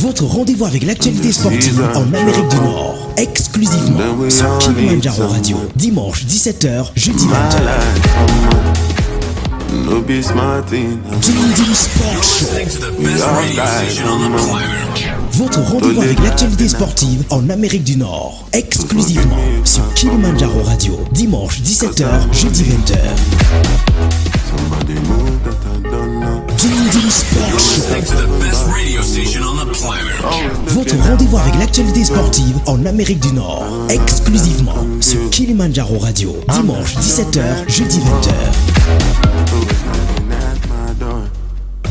Votre rendez-vous avec l'actualité sportive en Amérique du Nord, exclusivement sur Kilimanjaro Radio, dimanche 17h, jeudi 20h. DimDIm Sports SHow. Votre rendez-vous avec l'actualité sportive en Amérique du Nord, exclusivement sur Kilimanjaro Radio, dimanche 17h, jeudi 20h. DimDIm Sports SHow. Votre rendez-vous avec l'actualité sportive en Amérique du Nord, exclusivement sur Kilimanjaro Radio, dimanche 17h, jeudi 20h.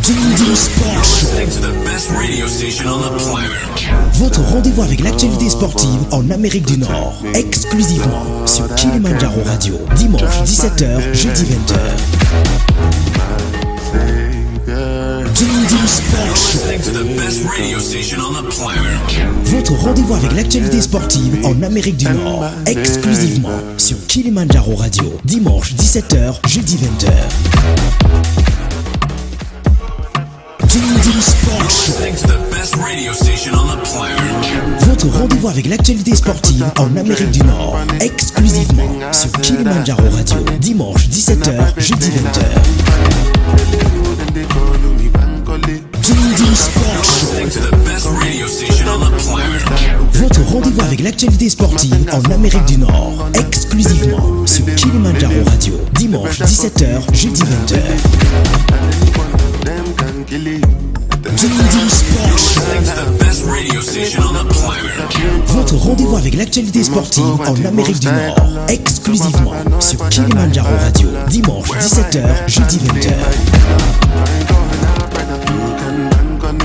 DimDIm Sports SHow. Votre rendez-vous avec l'actualité sportive en Amérique du Nord, exclusivement sur Kilimanjaro Radio, dimanche 17h, jeudi 20h. DimDIm Sports SHow. Votre rendez-vous avec l'actualité sportive en Amérique du Nord, exclusivement sur Kilimanjaro Radio, dimanche 17h, jeudi 20h. DimDIm Sports SHow. Votre rendez-vous avec l'actualité sportive en Amérique du Nord, exclusivement sur Kilimanjaro Radio, dimanche 17h, jeudi 20h. DimDIm Sports SHow. Votre rendez-vous avec l'actualité sportive en Amérique du Nord, exclusivement sur Kilimanjaro Radio, dimanche 17h, jeudi 20h. DimDIm Sports SHow. Votre rendez-vous avec l'actualité sportive en Amérique du Nord, exclusivement sur Kilimanjaro Radio, dimanche 17h, jeudi 20h.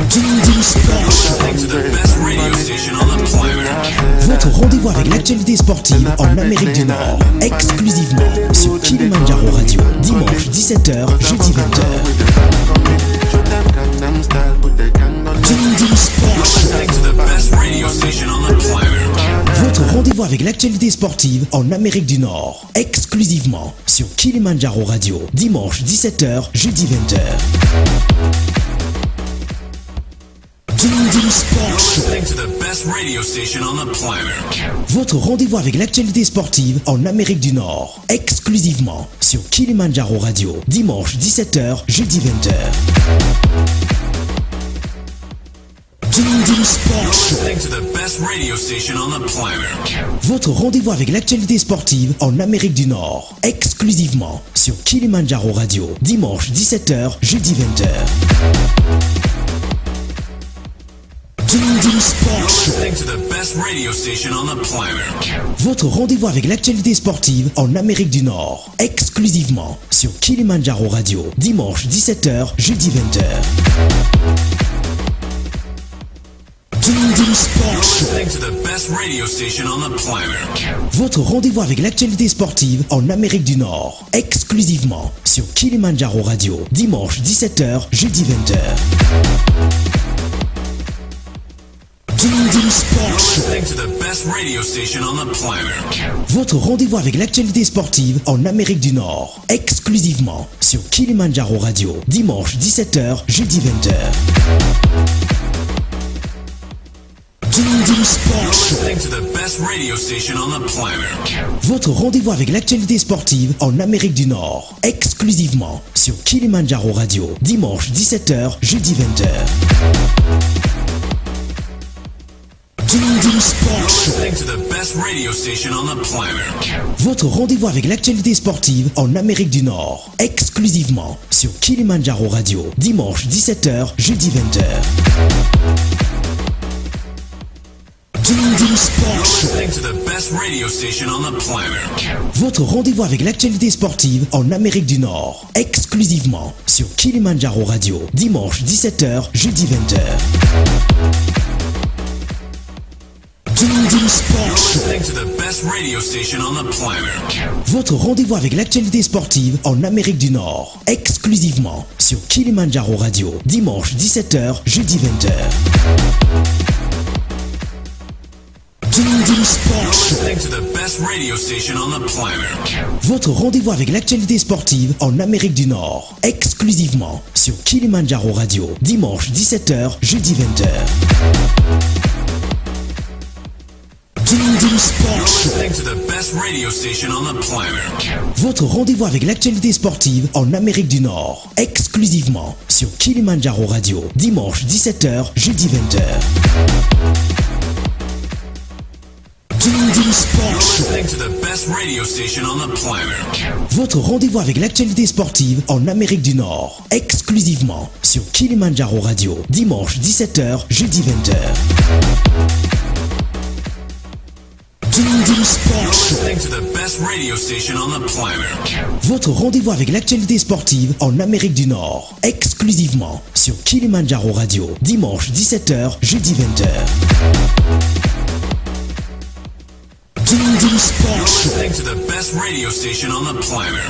DimDIm Sports SHow. Votre rendez-vous avec l'actualité sportive en Amérique du Nord, exclusivement sur Kilimanjaro Radio, dimanche 17h, jeudi 20h. DimDIm Sports SHow. Votre rendez-vous avec l'actualité sportive en Amérique du Nord, exclusivement sur Kilimanjaro Radio, dimanche 17h, jeudi 20h. DimDIm Sports SHow. Votre rendez-vous avec l'actualité sportive en Amérique du Nord, exclusivement sur Kilimanjaro Radio, dimanche 17h, jeudi 20h. DimDIm Sports SHow. Votre rendez-vous avec l'actualité sportive en Amérique du Nord, exclusivement sur Kilimanjaro Radio, dimanche 17h, jeudi 20h. DimDIm Sports SHow. Votre rendez-vous avec l'actualité sportive en Amérique du Nord, exclusivement sur Kilimanjaro Radio, dimanche 17h, jeudi 20h. DimDIm Sports SHow. Votre rendez-vous avec l'actualité sportive en Amérique du Nord, exclusivement sur Kilimanjaro Radio, dimanche 17h, jeudi 20h. DimDIm Sports SHow. Votre rendez-vous avec l'actualité sportive en Amérique du Nord, exclusivement sur Kilimanjaro Radio, dimanche 17h, jeudi 20h. DimDIm Sports SHow. Votre rendez-vous avec l'actualité sportive en Amérique du Nord, exclusivement sur Kilimanjaro Radio, dimanche 17h, jeudi 20h. DimDIm Sports SHow. Votre rendez-vous avec l'actualité sportive en Amérique du Nord, exclusivement sur Kilimanjaro Radio, dimanche 17h, jeudi 20h. DimDIm Sports SHow. Votre rendez-vous avec l'actualité sportive en Amérique du Nord, exclusivement sur Kilimanjaro Radio, dimanche 17h, jeudi 20h. DimDIm Sports SHow. Votre rendez-vous avec l'actualité sportive en Amérique du Nord, exclusivement sur Kilimanjaro Radio, dimanche 17h, jeudi 20h. DimDIm Sports Show. Listening to the best radio station on the planet. Votre rendez-vous avec l'actualité sportive en Amérique du Nord. Exclusivement sur Kilimanjaro Radio. Dimanche 17h, jeudi 20h. DimDIm Sports Show. Listening to the best radio station on the planet. Votre rendez-vous avec l'actualité sportive en Amérique du Nord. Exclusivement sur Kilimanjaro Radio. Dimanche 17h, jeudi 20h. DimDIm Sports Show. Listening to the best radio station on the planet. Votre rendez-vous avec l'actualité sportive en Amérique du Nord. Exclusivement sur Kilimanjaro Radio. Dimanche 17h, jeudi 20h. DimDIm Sports Show. Listening to the best radio station on the planet. Votre rendez-vous avec l'actualité sportive en Amérique du Nord. Exclusivement sur Kilimanjaro Radio. Dimanche 17h, jeudi 20h. DimDIm Sports Show. Listening to the best radio station on the planet.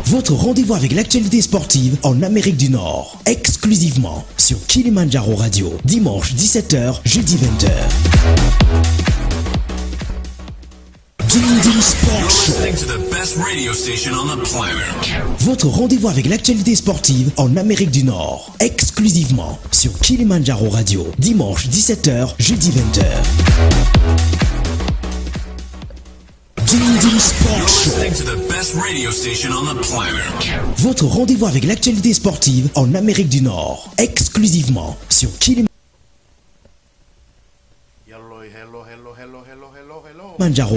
Votre rendez-vous avec l'actualité sportive en Amérique du Nord. Exclusivement sur Kilimanjaro Radio. Dimanche 17h, jeudi 20h. DimDIm Sports Show. Listening to the best radio station on the planet. Votre rendez-vous avec l'actualité sportive en Amérique du Nord. Exclusivement sur Kilimanjaro Radio. Dimanche 17h, jeudi 20h. DimDIm Sports Show. Listening to the best radio station on the planet. Votre rendez-vous avec l'actualité sportive en Amérique du Nord. Exclusivement sur Kilimanjaro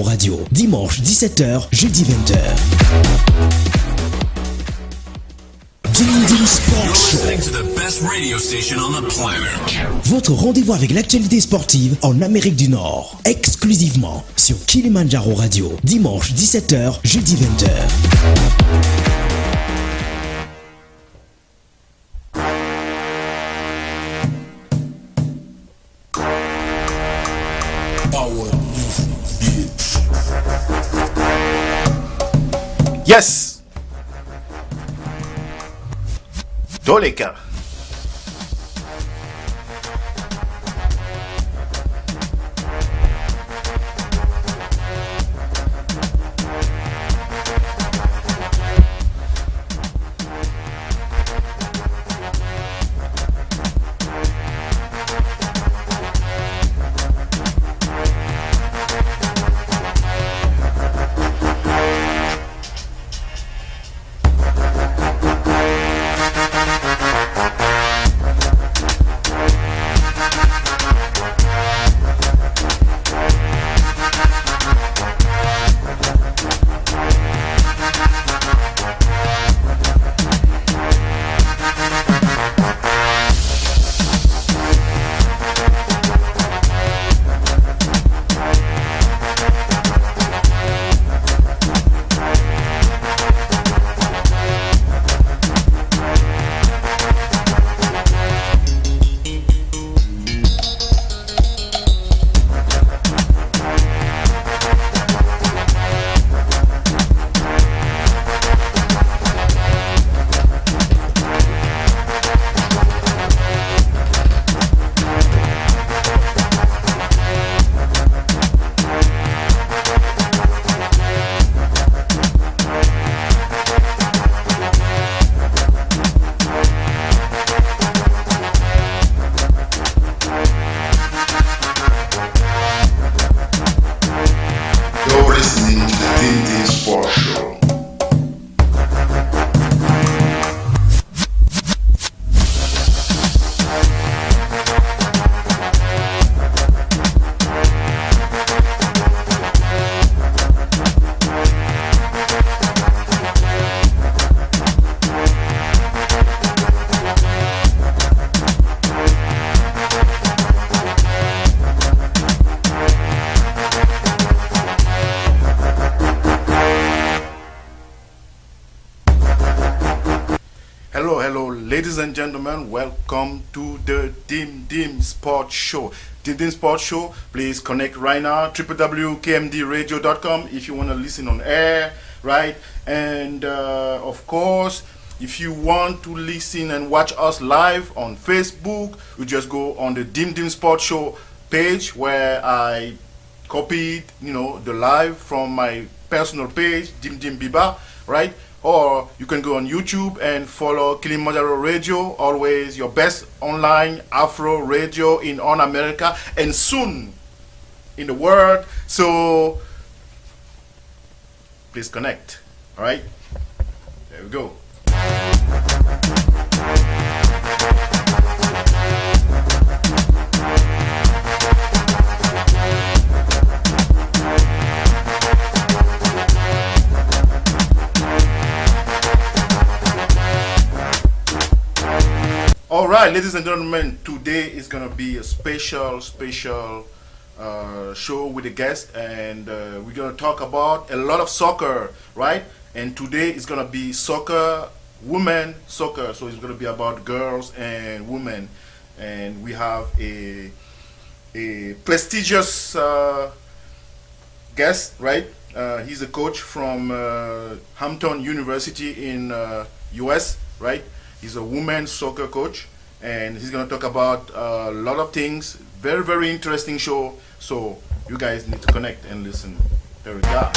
Radio. Dimanche 17h, jeudi 20h. DimDIm Sports Show. Listening to the best radio station on the planet. Votre rendez-vous avec l'actualité sportive en Amérique du Nord. Exclusivement sur Kilimanjaro Radio. Dimanche 17h, jeudi 20h. Yes! Doleka. Hello, ladies and gentlemen. Welcome to the DimDIm Sports Show. DimDIm Sports Show. Please connect right now. www.kmdradio.com if you want to listen on air, right? And of course, if you want to listen and watch us live on Facebook, you just go on the DimDIm Sports Show page where I copy, the live from my personal page, DimDIM Biba, right? Or you can go on YouTube and follow Kilimanjaro Radio, always your best online Afro radio on America and soon in the world. So please connect. All right, there we go. All right, ladies and gentlemen, today is gonna be a special show with a guest, and we're gonna talk about a lot of soccer, right? And today is gonna be women soccer, so it's gonna be about girls and women, and we have a prestigious guest, right? He's a coach from Hampton University in US, right? He's a women's soccer coach, and he's going to talk about a lot of things. Very, very interesting show. So you guys need to connect and listen. There we go.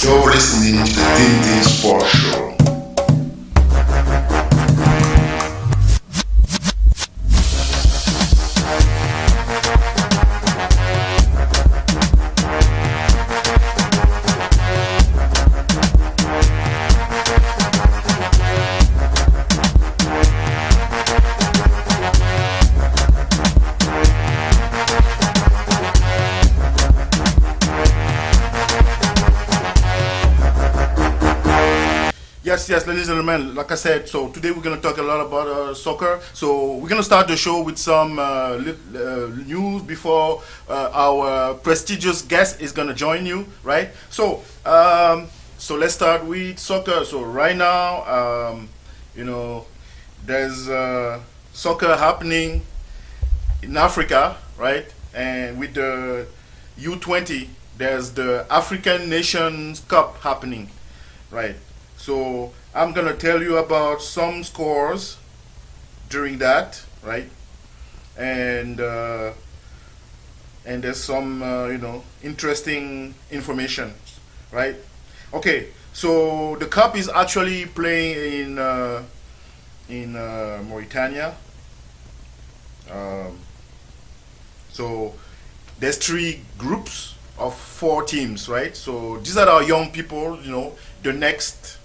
You're listening to the DimDIM Sports Show. Yes, ladies and gentlemen, like I said, so today we're going to talk a lot about soccer. So we're going to start the show with some news before our prestigious guest is going to join you, right? So let's start with soccer. So right now, there's soccer happening in Africa, right? And with the U20, there's the African Nations Cup happening, right? So I'm gonna tell you about some scores during that, right? And there's some interesting information, right? Okay, so the cup is actually playing in Mauritania. So there's 3 groups of 4 teams, right? So these are our young people, the next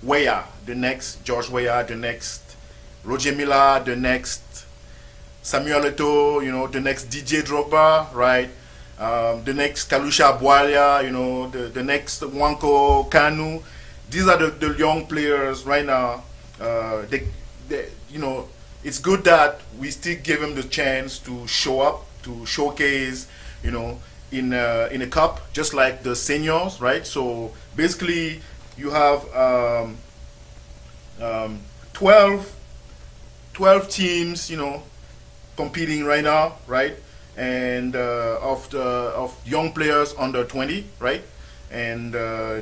Weah, the next George Weah, the next Roger Milla, the next Samuel Eto'o, the next DJ Drogba, right? The next Kalusha Bwalia, the next Wanko Kanu. These are the young players right now. It's good that we still give them the chance to show up, to showcase, in a cup, just like the seniors, right? So basically, you have 12 teams, competing right now, right? And of young players under 20, right? And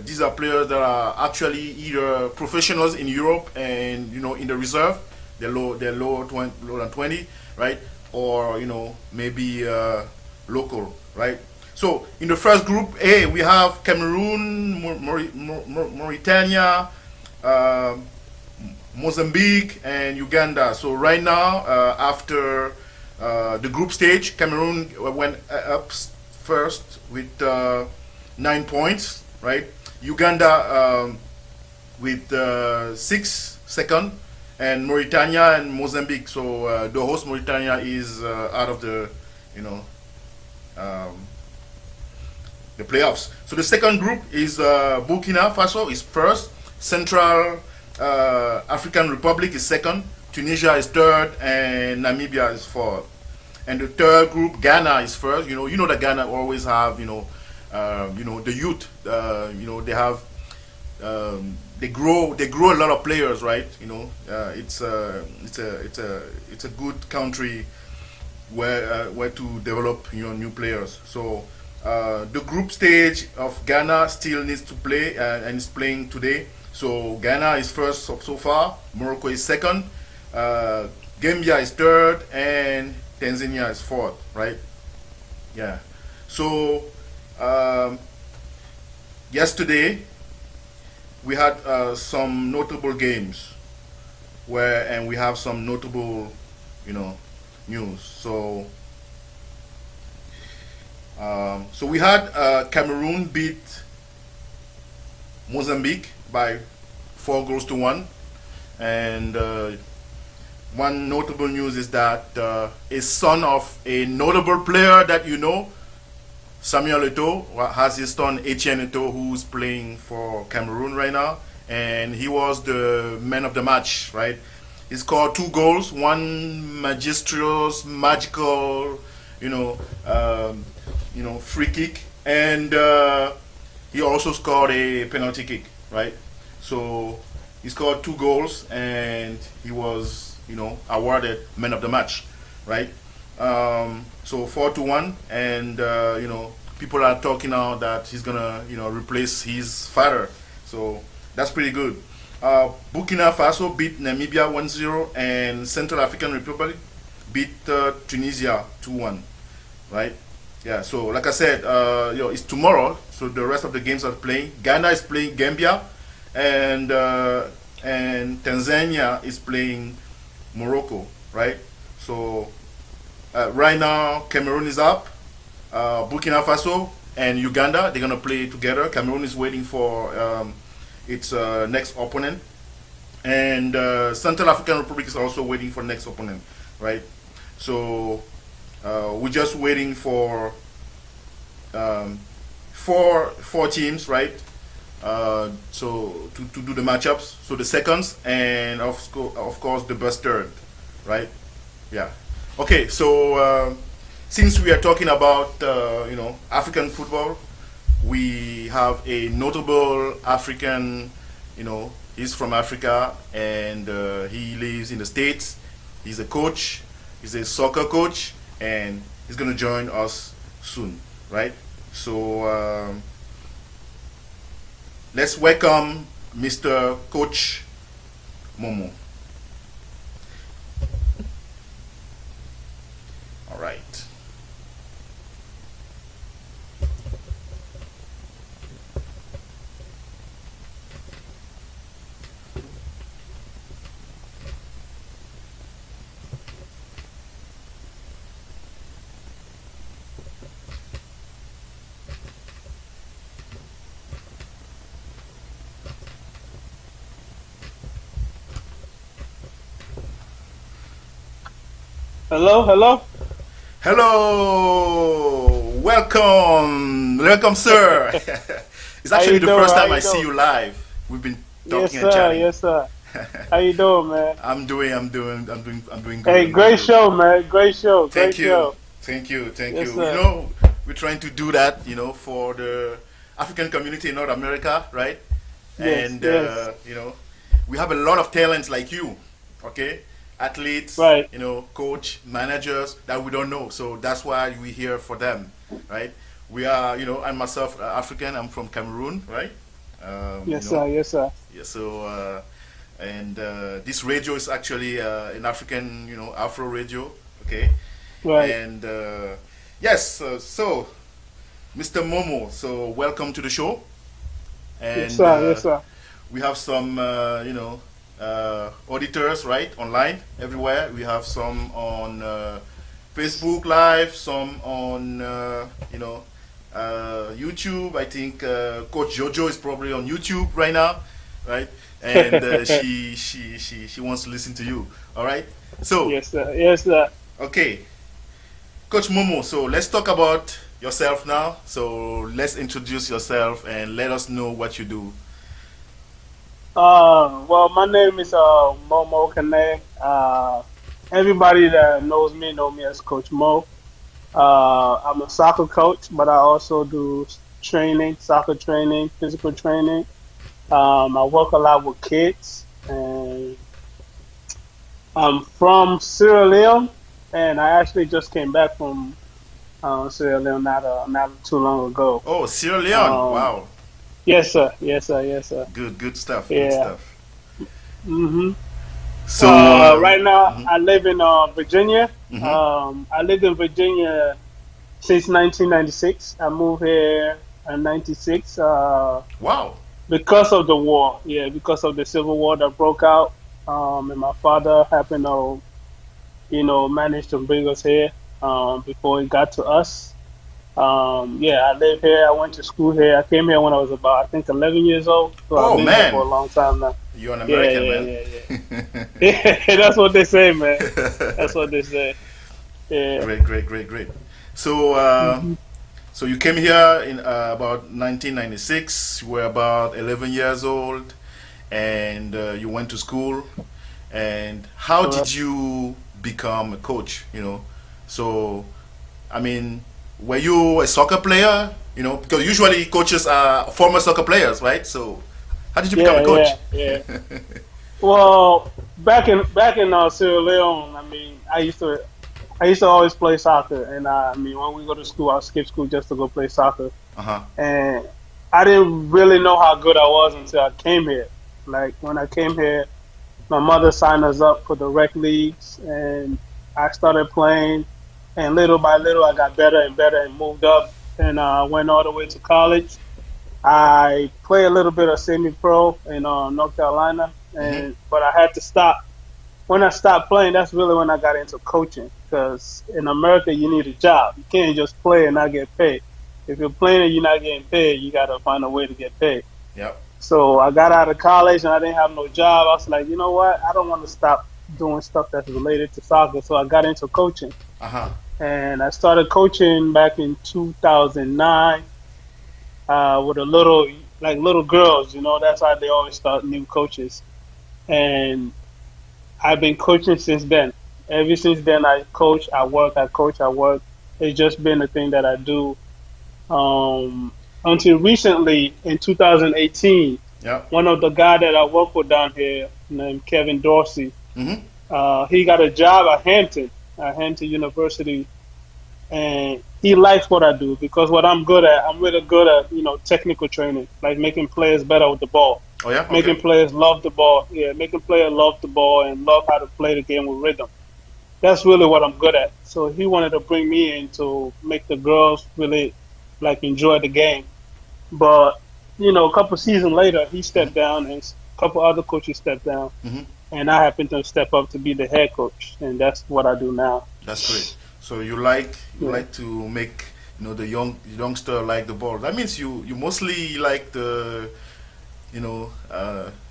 these are players that are actually either professionals in Europe and in the reserve, they're lower than 20, right? Or maybe local, right? So in the first group A, we have Cameroon, Mauritania, Mozambique, and Uganda. So right now, after the group stage, Cameroon went up first with 9 points, right? Uganda with 6 second, and Mauritania and Mozambique. So the host Mauritania is out of the, you know, um, the playoffs. So the second group is Burkina Faso is first, Central African Republic is second, Tunisia is third, and Namibia is fourth. And the third group, Ghana is first. You know that Ghana always have, the youth. They have, they grow a lot of players, right? It's a good country where to develop new players. So the group stage of Ghana still needs to play and is playing today. So Ghana is first so far. Morocco is second. Gambia is third, and Tanzania is fourth, right? Yeah. So yesterday we had some notable games and we have some notable, news. So we had Cameroon beat Mozambique by 4-1, and one notable news is that a son of a notable player that Samuel Eto'o, has his son Etienne Eto'o, who's playing for Cameroon right now, and he was the man of the match, right? He scored 2 goals, one magical, free kick, and he also scored a penalty kick, right? So he scored 2 goals, and he was awarded man of the match, right? So 4-1, and people are talking now that he's gonna replace his father. So that's pretty good. Burkina Faso beat Namibia 1-0, and Central African Republic beat Tunisia 2-1, right? Yeah. So like I said, it's tomorrow. So the rest of the games are playing. Ghana is playing Gambia, and Tanzania is playing Morocco, right? So right now Cameroon is up. Burkina Faso and Uganda, they're gonna play together. Cameroon is waiting for its next opponent, and Central African Republic is also waiting for next opponent, right? So we're just waiting for four teams, right? So to do the matchups, so the seconds, and of course the best third, right? Yeah. Okay, so since we are talking about African football, we have a notable African, he's from Africa, and he lives in the States. He's a coach, he's a soccer coach, and he's gonna join us soon, right? So let's welcome Mr. Coach Momoh. All right. Hello. Welcome, sir. It's actually the first time I see you live. We've been talking and chatting. Yes, sir. How you doing, man? I'm doing good. Hey, great show, man. Great show. Thank you. Show. Thank you. Yes, sir. We're trying to do that, for the African community in North America, right? Yes, And yes. we have a lot of talents like you, okay? Athletes, right? Coach, managers that we don't know. So that's why we're here for them, right? We are, I'm myself African. I'm from Cameroon, right? Yes, sir. Yeah. So, and this radio is actually an African, Afro radio, okay? Right. And yes, so Mr. Momoh, so welcome to the show. And Yes, sir. we have some, auditors, right, online, everywhere. We have some on Facebook Live, some on, YouTube. I think Coach Jojo is probably on YouTube right now, right? and she wants to listen to you. All right. So Yes, sir. Yes, sir. okay, Coach Momoh. So let's talk about yourself now. So let's introduce yourself and let us know what you do. Well, my name is Momo Kane. Everybody that knows me know me as Coach Mo. I'm a soccer coach, but I also do training, soccer training, physical training. I work a lot with kids, and I'm from Sierra Leone, and I actually just came back from Sierra Leone not too long ago. Oh, Sierra Leone. Um, Wow. yes, sir. Yes, sir. Yes, sir. Good stuff. Good Yeah. stuff. hmm So Right now, mhm, I live in Virginia. mhm. I lived in Virginia since 1996. I moved here in 96 Wow. because of the war. Yeah, because of the civil war that broke out. And my father happened to, manage to bring us here before it got to us. Yeah, I live here. I went to school here. I came here when I was about, I think, 11 years old. So I've Oh been here for man, a long time now. you're an Yeah, American yeah, man. yeah, yeah. Yeah, that's what they say, man. That's what they say. Yeah. Great. So, so you came here in about 1996. You were about 11 years old, and you went to school. And how did Correct. you become a coach? So I mean, were you a soccer player? Because usually coaches are former soccer players, right? So, how did you become a Yeah, coach? yeah, yeah. Well, back in Sierra Leone, I mean, I used to always play soccer, and I mean, when we go to school, I skip school just to go play soccer, Uh huh. and I didn't really know how good I was until I came here. Like when I came here, my mother signed us up for the rec leagues, and I started playing, and little by little, I got better and better and moved up, and went all the way to college. I play a little bit of semi-pro in North Carolina, Hmm. and but I had to stop. When I stopped playing, that's really when I got into coaching. Because in America, you need a job. You can't just play and not get paid. If you're playing and you're not getting paid, you got to find a way to get paid. Yep. So I got out of college and I didn't have no job. I was like, you know what? I don't want to stop doing stuff that's related to soccer. So I got into coaching, Uh huh. and I started coaching back in 2009 with a little girls. That's how they always start new coaches. And I've been coaching since then. Ever since then, I coach, I work, I coach, I work. It's just been a thing that I do. Um, until recently, in 2018, Yep. one of the guy that I work with down here, named Kevin Dorsey, Hmm. he got a job at Hampton University, and he likes what I do because what I'm good at, I'm really good at, technical training, like making players better with the ball, Oh yeah. making Okay. players love the ball. Yeah, making players love the ball and love how to play the game with rhythm. That's really what I'm good at. So he wanted to bring me in to make the girls really like enjoy the game. But a couple seasons later, he stepped down, and a couple other coaches stepped down, Hmm. and I happened to step up to be the head coach, and that's what I do now. That's great. So you like Yeah. to make the youngster like the ball. That means you mostly like the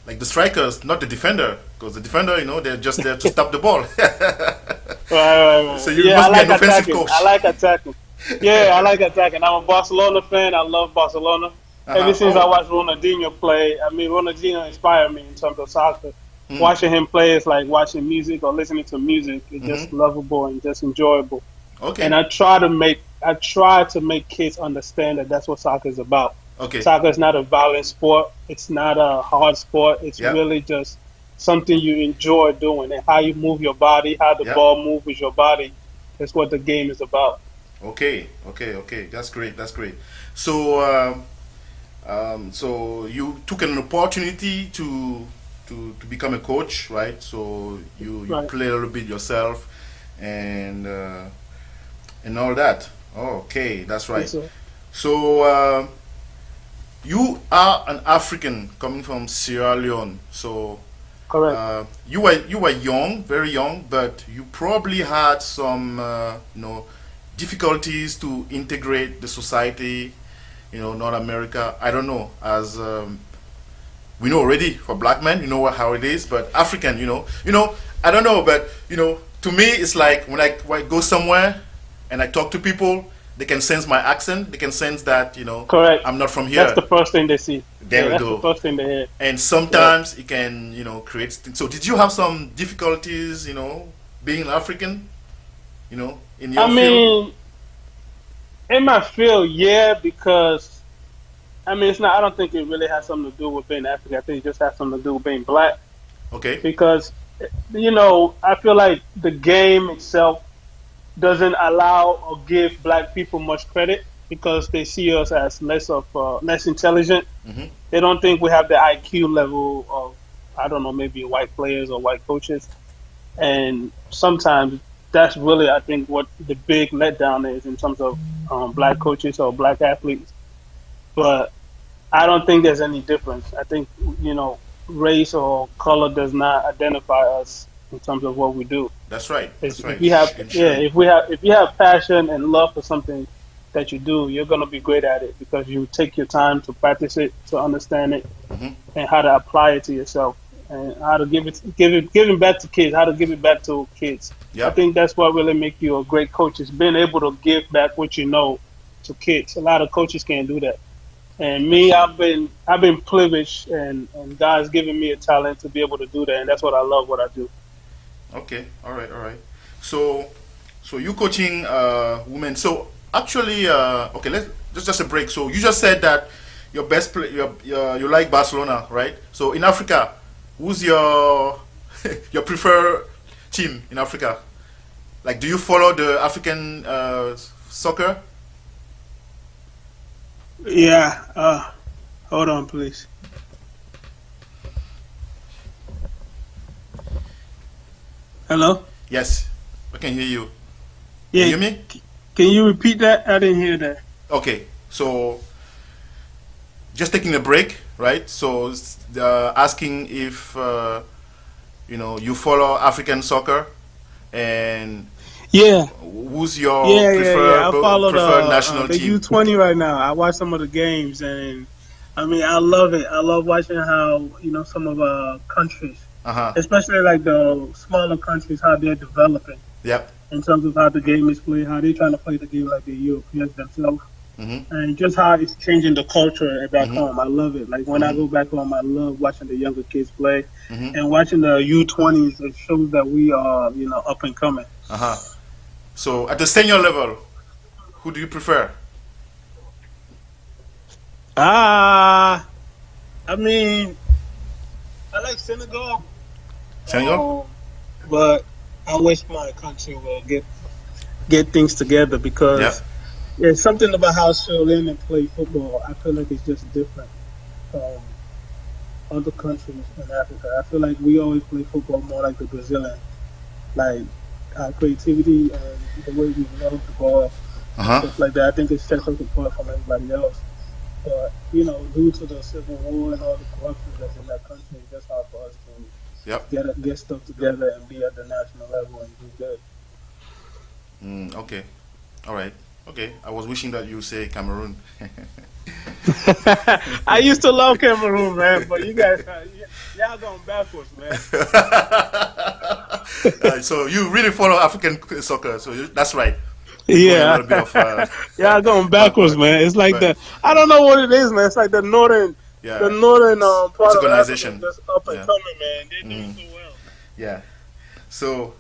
like the strikers, not the defender, because the defender they're just there to stop the ball. Right. So you Yeah, I must be like an offensive attacking. coach. I like attacking. Yeah, I like attacking. I'm a Barcelona fan. I love Barcelona. Ever since I Oh. watched Ronaldinho play, I mean, Ronaldinho inspired me in terms of soccer. Mm. Watching him play is like watching music or listening to music. It's just Mhm. lovable and just enjoyable. Okay. And I try to make kids understand that that's what soccer is about. Okay. Soccer is not a violent sport. It's not a hard sport. It's Yeah. really just something you enjoy doing, and how you move your body, how the Yeah. ball moves with your body. That's what the game is about. Okay. That's great. That's great. So, so you took an opportunity to become a coach, right? So you Right. play a little bit yourself, and all that. Okay, that's right. Yes, sir. So you are an African coming from Sierra Leone. So Correct. you were young, very young, but you probably had some difficulties to integrate the society, North America. I don't know, as we know already for black men, you know how it is, but African, I don't know, but to me, it's like when I go somewhere and I talk to people, they can sense my accent. They can sense that, Correct. I'm not from here. That's the first thing they see. There we that's go. The first thing they hear. And sometimes it can, create. So did you have some difficulties, being African, in your field? I mean, in my field, yeah, because it's not. I don't think it really has something to do with being African. I think it just has something to do with being black. Okay. Because, I feel like the game itself doesn't allow or give black people much credit because they see us as less intelligent. Mm-hmm. They don't think we have the IQ level of, I don't know, maybe white players or white coaches. And sometimes that's really, I think, what the big letdown is in terms of black coaches or black athletes. But I don't think there's any difference. I think, race or color does not identify us in terms of what we do. That's right. That's right. If you have passion and love for something that you do, you're gonna be great at it because you take your time to practice it, to understand it, mm-hmm. and how to apply it to yourself, and how to give it back to kids. How to give it back to kids. Yep. I think that's what really makes you a great coach is being able to give back what you know to kids. A lot of coaches can't do that. And me, I've been privileged, and God's given me a talent to be able to do that, and that's what I love. What I do. Okay, all right. So you coaching women. So actually, okay, let's just a break. So you just said that your best play, you like Barcelona, right? So in Africa, who's your your preferred team in Africa? Like, do you follow the African soccer? Yeah. Hold on, please. Hello? Yes, I can hear you. Yeah. Can you hear me? Can you repeat that? I didn't hear that. Okay, so just taking a break, right? So asking if you follow African soccer, and who's your preferred national the team? U20 right now. I watch some of the games, and I love it. I love watching how some of our countries. Especially like the smaller countries, how they're developing. Yep. In terms of how the game is played, how they're trying to play the game like the Europeans themselves, mm-hmm. and just how it's changing the culture back mm-hmm. home. I love it. Like when I go back home, I love watching the younger kids play, mm-hmm. and watching the U20s. It shows that we are, up and coming. So at the senior level, who do you prefer? I like Senegal. Senegal? But I wish my country will get things together because there's something about how Sri Lanka play football. I feel like it's just different from other countries in Africa. I feel like we always play football more like the Brazilian. Like our creativity and the way we love the ball, stuff like that. I think it sets us apart from everybody else. But, due to the Civil War and all the corruption that's in that country, it's just hard for us to get stuff together and be at the national level and do good. Okay. All right. Okay. I was wishing that you say Cameroon. I used to love Cameroon, man, but you guys, y'all going backwards, man. So you really follow African soccer, so that's right. Yeah, going backwards, man. It's like I don't know what it is, man. It's like the northern part of Africa just up and coming, man. They're doing so well. Yeah. So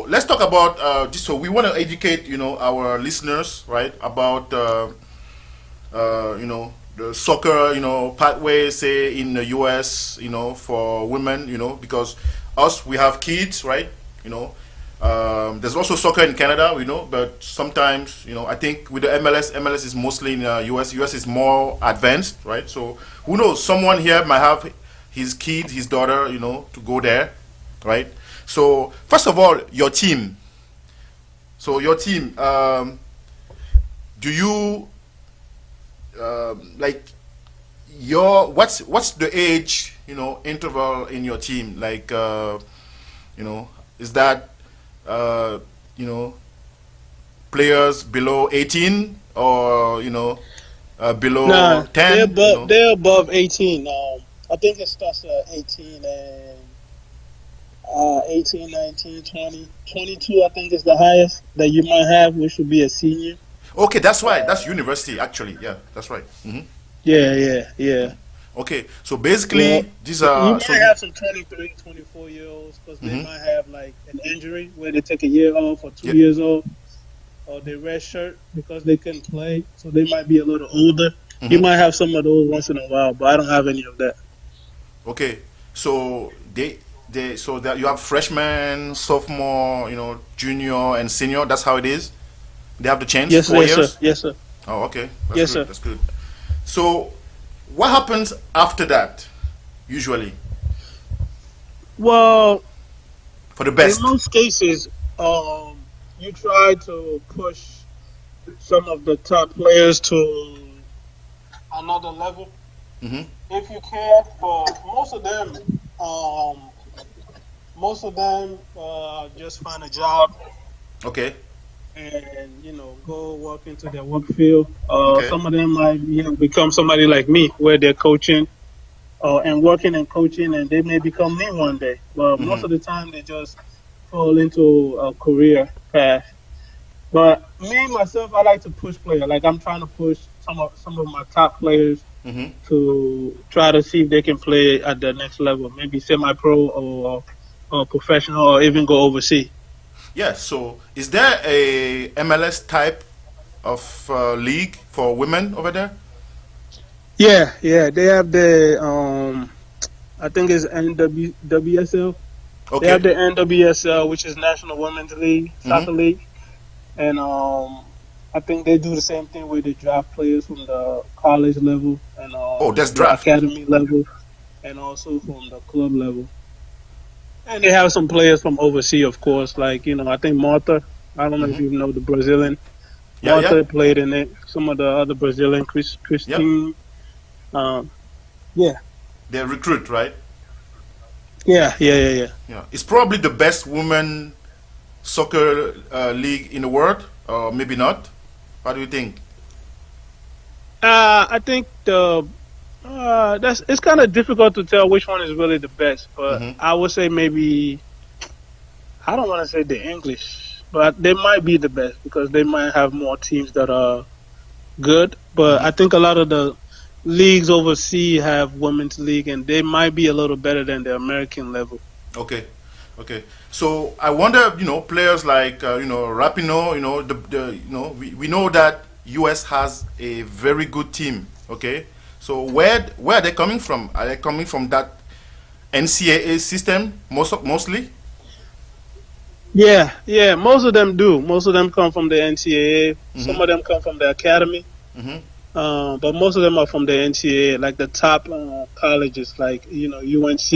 let's talk about this. So we want to educate, our listeners, right, about the soccer, pathway, say in the US, for women, because we have kids, right, there's also soccer in Canada, but sometimes, I think with the MLS is mostly in the US is more advanced, right? So who knows, someone here might have his kid, his daughter, to go there, right? So first of all, your team. So your team, do you, what's the age, interval in your team? Like, is that, players below 18 or, below Nah, 10? they're above 18. I think it starts at 18 and 18, 19, 20, 22. I think is the highest that you might have, which would be a senior. Okay, that's right. That's university, actually. Yeah, that's right. Yeah. Okay, so basically, Well, these you are... might So have some 23, 24-year-olds because they might have like an injury where they take a year off or 2 years old, or they red shirt because they couldn't play, so they might be a little older. You might have some of those once in a while, but I don't have any of that. Okay, so so that you have freshman, sophomore, junior and senior. That's how it is. They have the chance. Yes, 4 yes, years. sir. Yes, sir. Oh, okay. That's Yes, good. sir. That's good. So, what happens after that? Usually, Well, for the best. in most cases, you try to push some of the top players to another level Hmm. if you can. But most of them just find a job Okay. and go work into their work field. Okay. Some of them might become somebody like me where they're coaching and working and coaching, and they may become me one day. But most of the time, they just fall into a career path. But me myself, I like to push players. Like I'm trying to push some of my top players Hmm. to try to see if they can play at the next level, maybe semi-pro or professional, or even go overseas. Yeah. So, is there a MLS type of league for women over there? Yeah, they have the I think it's NWSL. Okay. They have the NWSL, which is National Women's League, Soccer League, and I think they do the same thing where they draft players from the college level and that's the draft. academy level, and also from the club level. And they have some players from overseas, of course, like I think Martha. I don't know if you know the Brazilian. Yeah, Martha yeah. played in it. Some of the other Brazilian, Christine. They recruit, right? Yeah. Yeah. It's probably the best women soccer league in the world, or maybe not. What do you think? I think it's kind of difficult to tell which one is really the best, but I would say maybe I don't want to say the English, but they might be the best because they might have more teams that are good. But I think a lot of the leagues overseas have women's league, and they might be a little better than the American level. Okay. So I wonder, players like Rapinoe, we know that US has a very good team. Okay. So where are they coming from? Are they coming from that NCAA system mostly? Yeah, most of them do. Most of them come from the NCAA. Some of them come from the academy. But most of them are from the NCAA, like the top colleges, like UNC,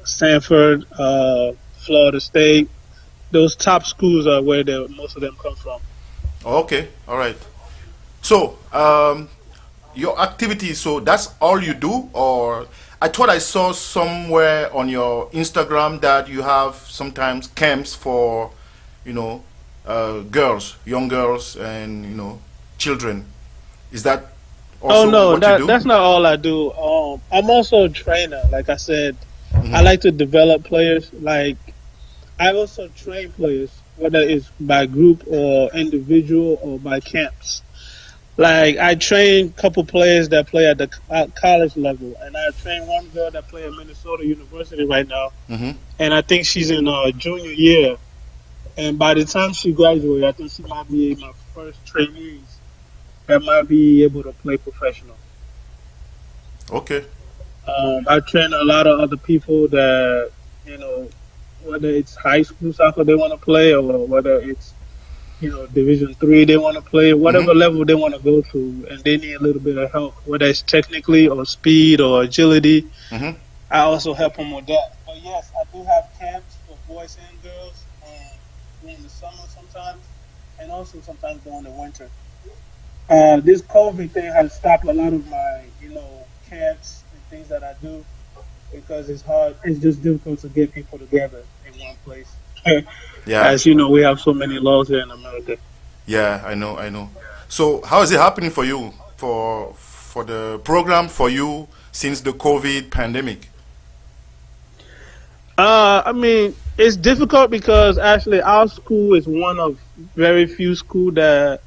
Stanford, Florida State. Those top schools are where most of them come from. Okay, all right. So your activities, so that's all you do, or I thought I saw somewhere on your Instagram that you have sometimes camps for girls, young girls, and children. Is that also what you do? That's not all I do. I'm also a trainer. Like I said, I like to develop players. Like I also train players, whether it's by group or individual or by camps. Like I train a couple players that play at the college level, and I train one girl that plays at Minnesota University right now, and I think she's in junior year. And by the time she graduates, I think she might be my first trainees that might be able to play professional. Okay. I train a lot of other people that, whether it's high school soccer they want to play or whether it's, Division 3 they want to play, whatever level they want to go to, and they need a little bit of help, whether it's technically or speed or agility. I also help them with that. But yes, I do have camps for boys and girls during the summer sometimes, and also sometimes during the winter. This COVID thing has stopped a lot of my, camps and things that I do because it's hard. It's just difficult to get people together in one place. Yeah. As you know, we have so many laws here in America. Yeah, I know. So how is it happening for you, for the program, for you, since the COVID pandemic? I mean, it's difficult because actually our school is one of very few school that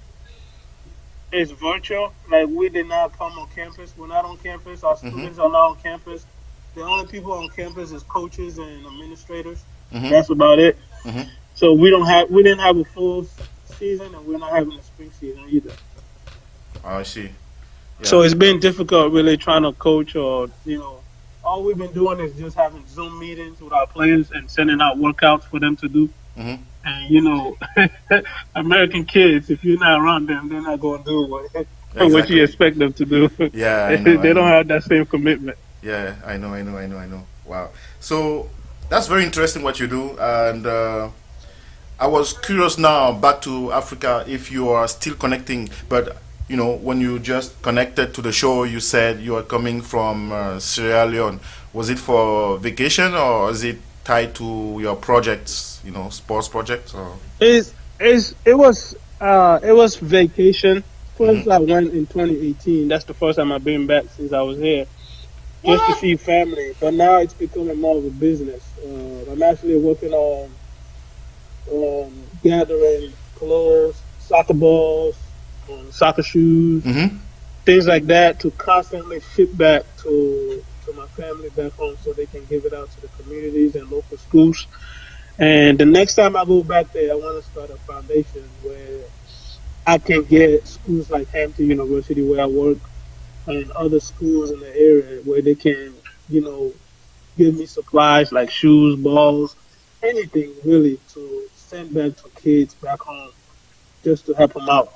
is virtual. Like we did not come on campus. We're not on campus. Our students are not on campus. The only people on campus is coaches and administrators. That's about it. So we didn't have a full season, and we're not having a spring season either. I see. Yeah. So it's been difficult really trying to coach, or all we've been doing is just having Zoom meetings with our players and sending out workouts for them to do. And American kids, if you're not around them, they're not going to do what you expect them to do. Yeah, I know, they I don't know. have that same commitment. Yeah, I know. Wow. So that's very interesting what you do, and I was curious now, back to Africa, if you are still connecting, but when you just connected to the show, you said you are coming from Sierra Leone. Was it for vacation, or is it tied to your projects, sports projects? Or? It was vacation. First I went in 2018. That's the first time I've been back since I was here, just to see family. But now it's becoming more of a business. I'm actually working on gathering clothes, soccer balls, soccer shoes, things like that, to constantly ship back to my family back home so they can give it out to the communities and local schools. And the next time I go back there, I want to start a foundation where I can get schools like Hampton University, where I work, and other schools in the area where they can, give me supplies like shoes, balls, anything really, to send back to kids back home, just to help them out.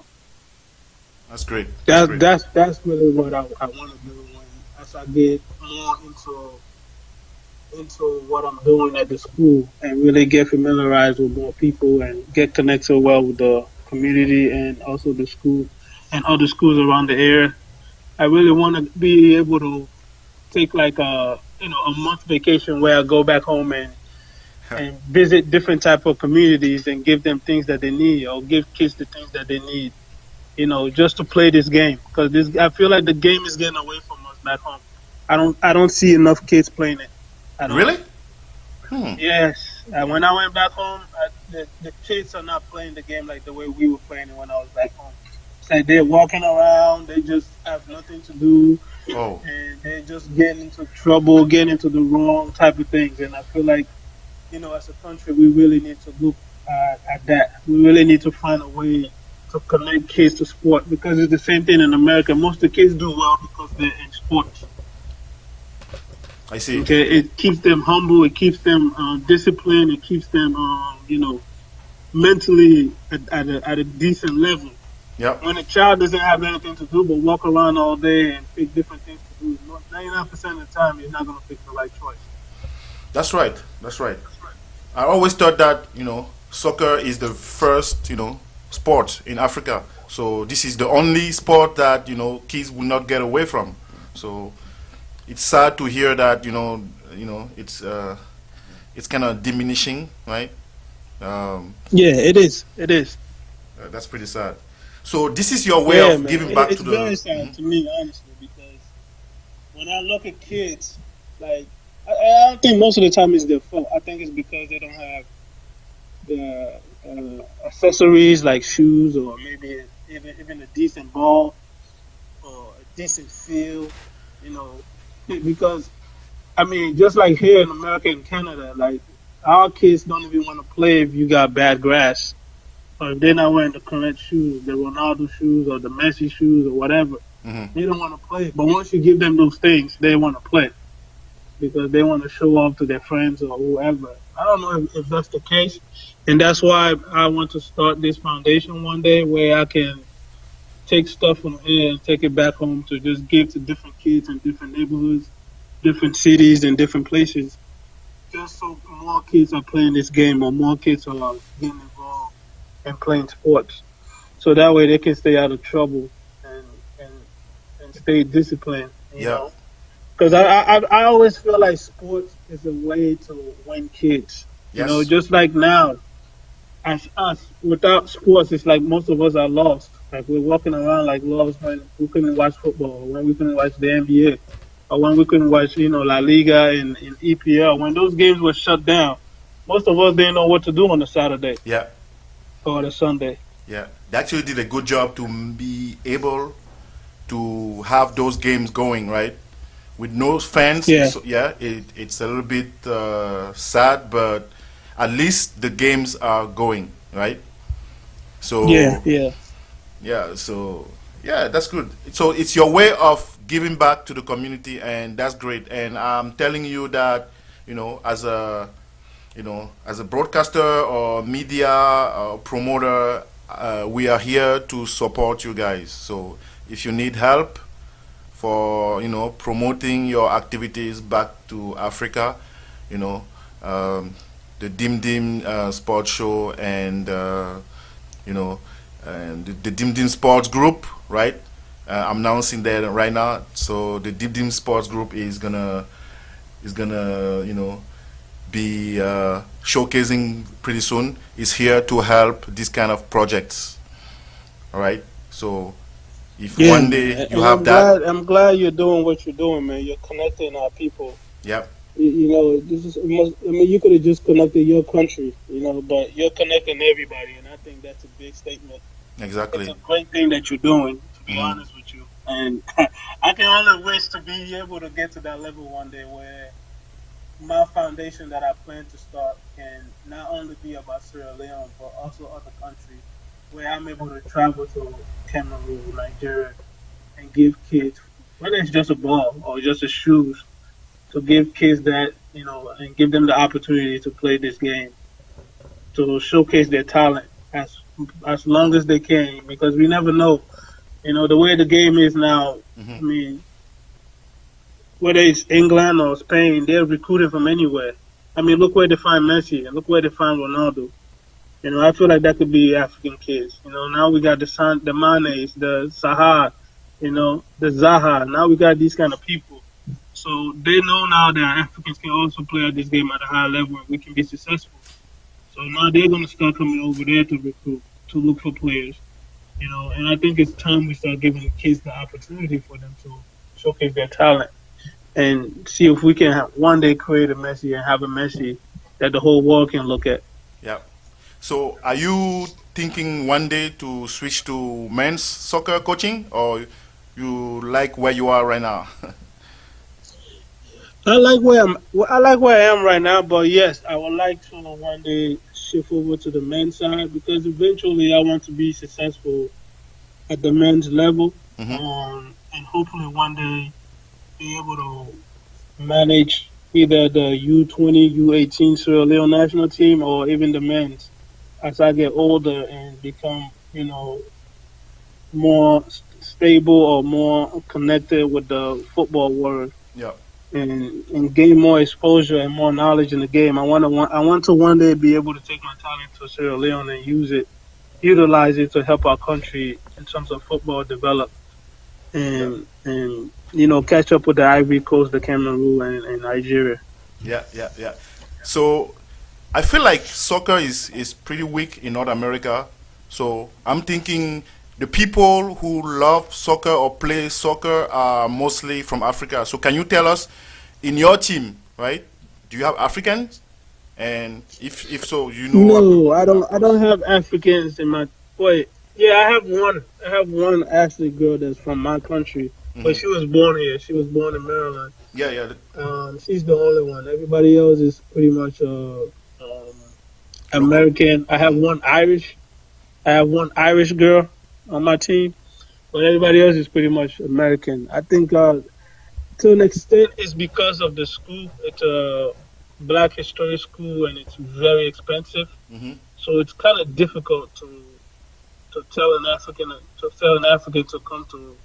That's great. That's really what I want to do as I get more into what I'm doing at the school, and really get familiarized with more people and get connected well with the community and also the school and other schools around the area. I really want to be able to take like a month vacation where I go back home and visit different type of communities and give them things that they need, or give kids the things that they need, just to play this game. Because I feel like the game is getting away from us back home. I don't see enough kids playing it. Really? Yes. When I went back home, the kids are not playing the game like the way we were playing it when I was back home. It's like they're walking around, they just have nothing to do, and they're just getting into trouble, getting into the wrong type of things. And I feel like, as a country, we really need to look at that. We really need to find a way to connect kids to sport, because it's the same thing in America. Most of the kids do well because they're in sports. I see. Okay, it keeps them humble. It keeps them disciplined. It keeps them, mentally at a decent level. Yep. When a child doesn't have anything to do but walk around all day and pick different things to do, 99% of the time he's not going to pick the right choice. That's right. I always thought that soccer is the first sport in Africa. So this is the only sport that kids will not get away from. So it's sad to hear that it's kind of diminishing, right? Yeah, it is. That's pretty sad. So this is your way of giving back to the. It's very sad to me, honestly, because when I look at kids, like I don't think most of the time it's their fault. I think it's because they don't have the accessories like shoes, or maybe even a decent ball or a decent field, because I mean, just like here in America and Canada, like our kids don't even want to play if you got bad grass, or if they're not wearing the correct shoes, the Ronaldo shoes or the Messi shoes or whatever. They don't want to play. But once you give them those things, they want to play, because they want to show off to their friends or whoever. I don't know if that's the case. And that's why I want to start this foundation one day, where I can take stuff from here and take it back home to just give to different kids in different neighborhoods, different cities, and different places, just so more kids are playing this game, or more kids are getting involved and playing sports. So that way they can stay out of trouble and stay disciplined. You know? Because I always feel like sports is a way to win kids. Yes. Just like now, as us, without sports, it's like most of us are lost. Like we're walking around like lost when we couldn't watch football, or when we couldn't watch the NBA, or when we couldn't watch, La Liga and EPL. When those games were shut down, most of us didn't know what to do on the Saturday Yeah, or the Sunday. yeah. They actually did a good job to be able to have those games going, right? With no fans, Yeah. it's a little bit sad, but at least the games are going, right? So yeah, that's good. So it's your way of giving back to the community, and that's great. And I'm telling you that, as a broadcaster or media or promoter, we are here to support you guys. So if you need help for promoting your activities back to Africa, the DimDIm Sports Show and and the DimDIm Sports Group, right? I'm announcing that right now. So the DimDIm Sports Group is gonna be showcasing pretty soon. Is here to help this kind of projects. All right. So if one day you have that, I'm glad you're doing what you're doing, man. You're connecting our people. yeah, This is. You could have just connected your country, but you're connecting everybody, and I think that's a big statement. exactly. It's a great thing that you're doing, to be honest with you. And I can only wish to be able to get to that level one day where my foundation that I plan to start can not only be about Sierra Leone, but also other countries, where I'm able to travel to Cameroon, Nigeria, and give kids, whether it's just a ball or just a shoes, to give kids that, and give them the opportunity to play this game, to showcase their talent as long as they can, because we never know. The way the game is now, I mean, whether it's England or Spain, they're recruiting from anywhere. I mean, look where they find Messi and look where they find Ronaldo. I feel like that could be African kids. Now we got the Manes, the Sahar, the Zaha. Now we got these kind of people. So they know now that Africans can also play at this game at a high level and we can be successful. So now they're going to start coming over there to recruit, to look for players. And I think it's time we start giving kids the opportunity for them to showcase their talent and see if we can one day create a Messi and have a Messi that the whole world can look at. Yeah. So are you thinking one day to switch to men's soccer coaching, or you like where you are right now? I like where I am right now, but yes, I would like to one day shift over to the men's side, because eventually I want to be successful at the men's level, and hopefully one day be able to manage either the U20, U18 Sierra Leone national team, or even the men's as I get older and become, more stable or more connected with the football world. Yeah. And gain more exposure and more knowledge in the game. I want to one day be able to take my talent to Sierra Leone and utilize it to help our country in terms of football develop, and catch up with the Ivory Coast, the Cameroon, and Nigeria. Yeah. So I feel like soccer is pretty weak in North America. So I'm thinking the people who love soccer or play soccer are mostly from Africa. So can you tell us, in your team, right? Do you have Africans? And if so, No, I don't have Africans in my. Wait, yeah, I have one. I have one Ashley girl that's from my country, but she was born here. She was born in Maryland. Yeah. She's the only one. Everybody else is pretty much American. I have one Irish. I have one Irish girl on my team, but everybody else is pretty much American. I think to an extent it's because of the school. It's a Black history school and it's very expensive, so it's kind of difficult to tell an African to come to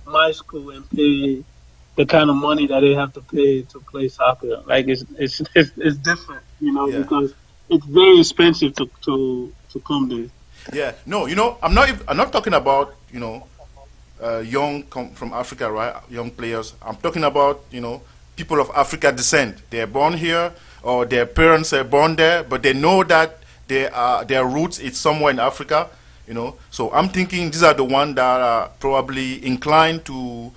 my school and pay the kind of money that they have to pay to play soccer. Like it's different, because it's very expensive to come there. Yeah, no, I'm not talking about young from Africa, right? Young players. I'm talking about people of African descent. They're born here, or their parents are born there, but they know that their roots is somewhere in Africa, So I'm thinking these are the ones that are probably inclined to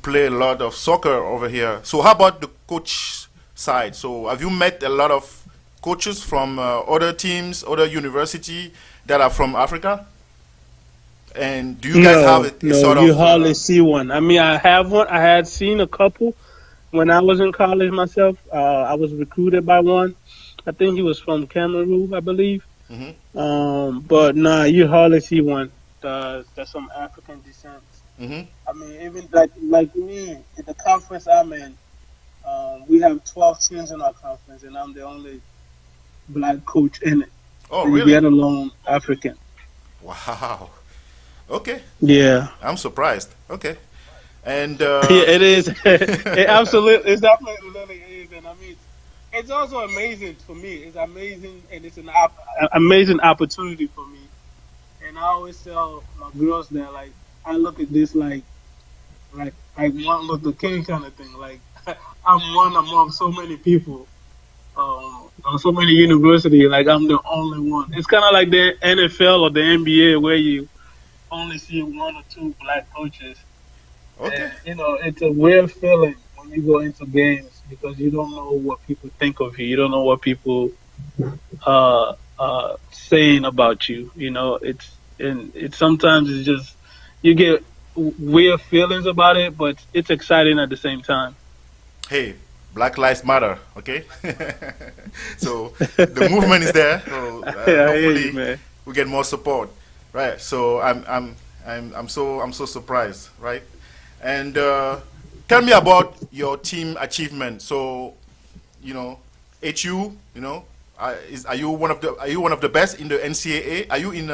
play a lot of soccer over here. So how about the coach side? So have you met a lot of coaches from other teams, other university that are from Africa? And do you guys have a sort of... you hardly see one. I mean, I have one. I had seen a couple when I was in college myself. I was recruited by one. I think he was from Cameroon, I believe. But nah, you hardly see one that's from African descent. I mean, even like me, in the conference I'm in, we have 12 teams in our conference, and I'm the only black coach in it. Oh, really? Let alone African. Wow. Okay. Yeah. I'm surprised. Okay. And yeah, it is. It absolutely, it definitely is. And I mean, it's also amazing for me. It's amazing, and it's an amazing opportunity for me. And I always tell my girls that, like, I look at this like Martin Luther King kind of thing. Like, I'm one among so many people, on so many universities. Like, I'm the only one. It's kind of like the NFL or the NBA where you only see one or two black coaches. Okay. And, it's a weird feeling when you go into games because you don't know what people think of you. You don't know what people saying about you. It's sometimes it's just you get weird feelings about it, but it's exciting at the same time. Hey, Black Lives Matter, okay? So the movement is there. So hopefully we get more support, right? So I'm so surprised, right? And tell me about your team achievement. So, HU, are you one of the best in the NCAA? Are you in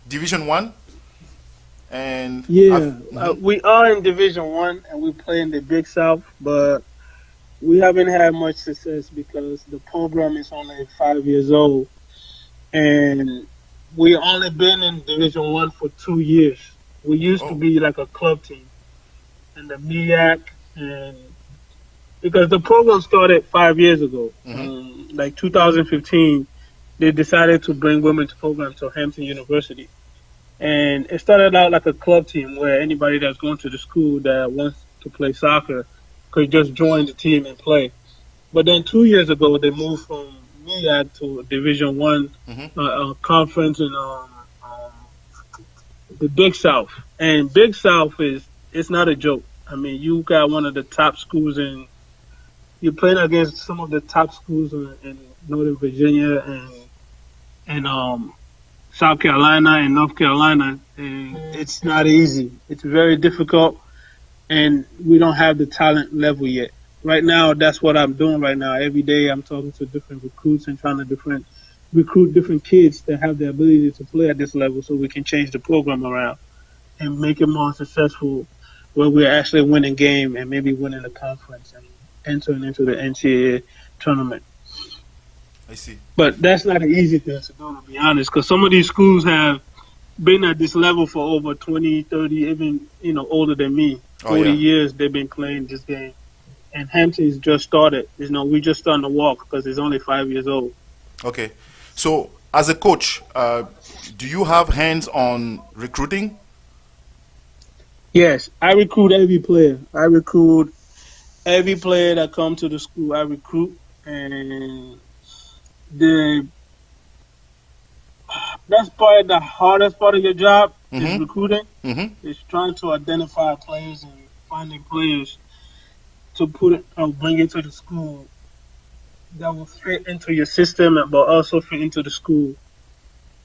Division 1? And we are in Division 1 and we play in the Big South, but we haven't had much success because the program is only 5 years old, and we only been in Division 1 for 2 years. We used to be like a club team in the MEAC, and because the program started 5 years ago, like 2015, they decided to bring women's program to Hampton University. And it started out like a club team where anybody that's going to the school that wants to play soccer could just join the team and play. But then 2 years ago, they moved from MEAC to Division 1 conference in the Big South. And Big South it's not a joke. I mean, you got one of the top schools you're playing against some of the top schools in Northern Virginia and South Carolina and North Carolina, and it's not easy. It's very difficult, and we don't have the talent level yet. Right now, that's what I'm doing right now. Every day I'm talking to different recruits and trying to recruit different kids that have the ability to play at this level so we can change the program around and make it more successful where we're actually winning game and maybe winning the conference and entering into the NCAA tournament. I see. But that's not an easy thing to do, to be honest, because some of these schools have been at this level for over 20, 30, even, older than me. 40 years they've been playing this game. And Hampton's just started. We're just starting to walk because it's only 5 years old. Okay. So, as a coach, do you have hands on recruiting? Yes, I recruit every player. I recruit every player that comes to the school. I recruit, and that's probably the hardest part of your job is recruiting. It's trying to identify players and finding players to bring into the school that will fit into your system, but also fit into the school.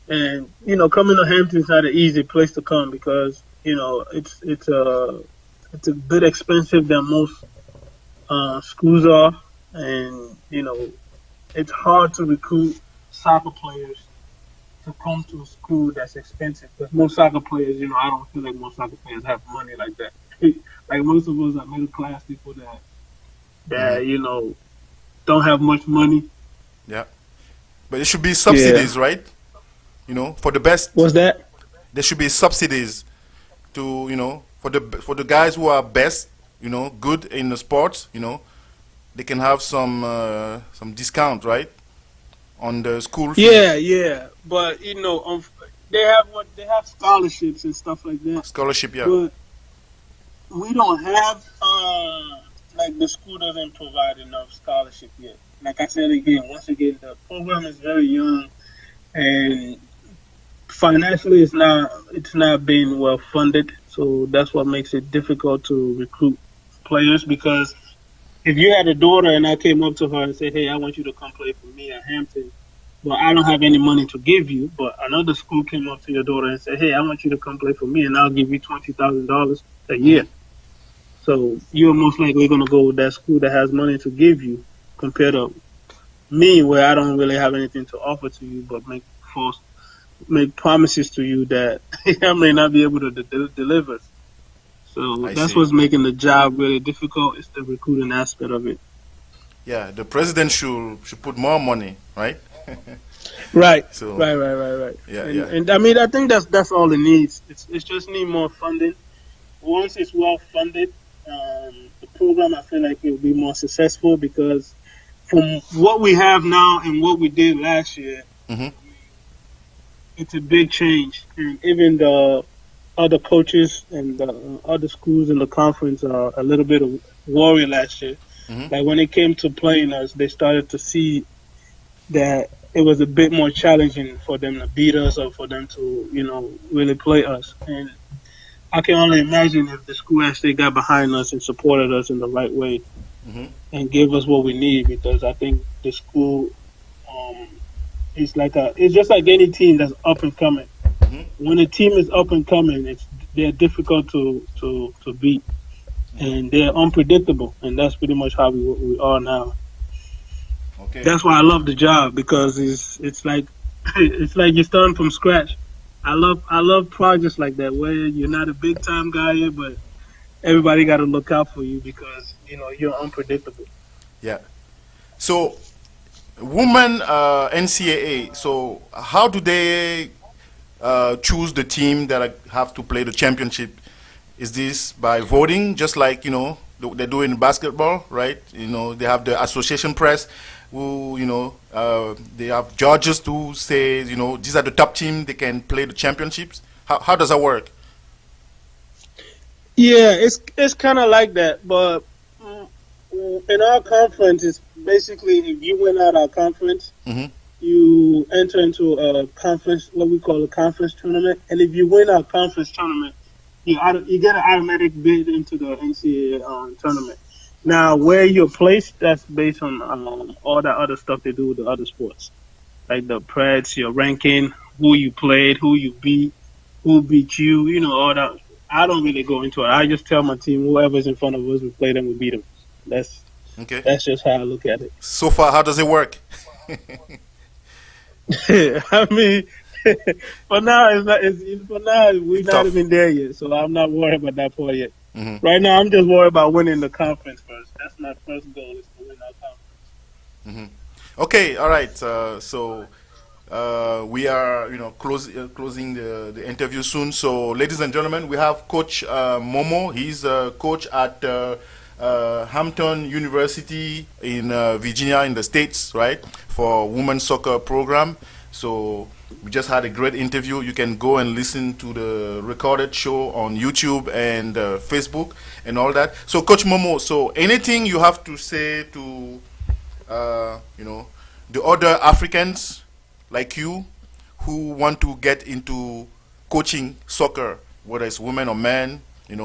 And coming to Hampton is not an easy place to come because it's a bit expensive than most schools are, and it's hard to recruit soccer players to come to a school that's expensive. Because most soccer players, I don't feel like most soccer players have money like that. Like most of us are middle class people that don't have much money. Yeah, but there should be subsidies, right? For the best. What's that? There should be subsidies to for the guys who are best, good in the sports. They can have some discount, right, on the school fees. Yeah, but they have scholarships and stuff like that. Scholarship, yeah. But we don't have like the school doesn't provide enough scholarship yet. Like I said again, once again, the program is very young, and financially it's not being well funded. So that's what makes it difficult to recruit players. Because if you had a daughter and I came up to her and said, "Hey, I want you to come play for me at Hampton," but I don't have any money to give you. But another school came up to your daughter and said, "Hey, I want you to come play for me, and I'll give you $20,000 a year." So you're most likely going to go with that school that has money to give you, compared to me, where I don't really have anything to offer to you, but make promises to you that I may not be able to deliver. So that's what's making the job really difficult. It's the recruiting aspect of it. Yeah, the president should put more money, right? Right. So, right. Yeah, and I mean, I think that's all it needs. It's just need more funding. Once it's well funded, the program, I feel like it will be more successful, because from what we have now and what we did last year, it's a big change. And even the other coaches and the other schools in the conference are a little bit of worry last year. Like when it came to playing us, they started to see that it was a bit more challenging for them to beat us, or for them to, really play us. And I can only imagine if the school actually got behind us and supported us in the right way and gave us what we need, because I think the school it's just like any team that's up and coming. When a team is up and coming, they're difficult to beat, and they're unpredictable, and that's pretty much how we are now. Okay. That's why I love the job, because it's like you're starting from scratch. I love projects like that, where you're not a big time guy yet, but everybody got to look out for you, because you're unpredictable. Yeah. So, women NCAA. So, how do they choose the team that have to play the championship? Is this by voting, just like they do in basketball, right? They have the association press, who they have judges who say these are the top team, they can play the championships. How does that work? Yeah, it's kind of like that, but in our conference, it's basically if you win out our conference, you enter into a conference, what we call a conference tournament, and if you win our conference tournament, you get an automatic bid into the NCAA tournament. Now, where you're placed, that's based on all that other stuff they do with the other sports, like the Preds, your ranking, who you played, who you beat, who beat you, all that. I don't really go into it. I just tell my team, whoever's in front of us, we play them, we beat them. That's just how I look at it. So far, how does it work? I mean, for now, we're not even there yet, so I'm not worried about that part yet. Right now, I'm just worried about winning the conference first. That's my first goal, is to win our conference. Okay, all right. So we are, closing the interview soon. So, ladies and gentlemen, we have Coach Momoh. He's a coach at Hampton University in Virginia, in the States, right, for women's soccer program. So we just had a great interview. You can go and listen to the recorded show on YouTube and Facebook and all that. So, Coach Momoh, so anything you have to say to, the other Africans like you who want to get into coaching soccer, whether it's women or men, in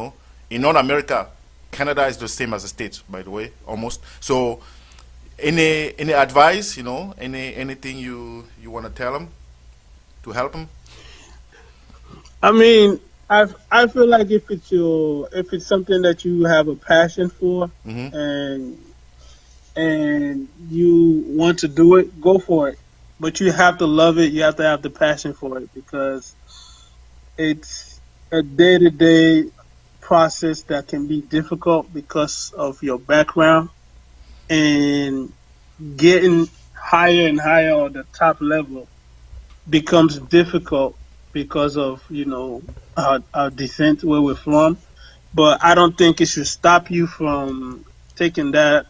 North America, Canada is the same as the States, by the way, almost. So, any advice, anything you want to tell them to help them? I mean, I feel like if it's something that you have a passion for, and you want to do it, go for it. But you have to love it. You have to have the passion for it, because it's a day-to-day process that can be difficult because of your background, and getting higher and higher on the top level becomes difficult because of our descent, where we're from. But I don't think it should stop you from taking that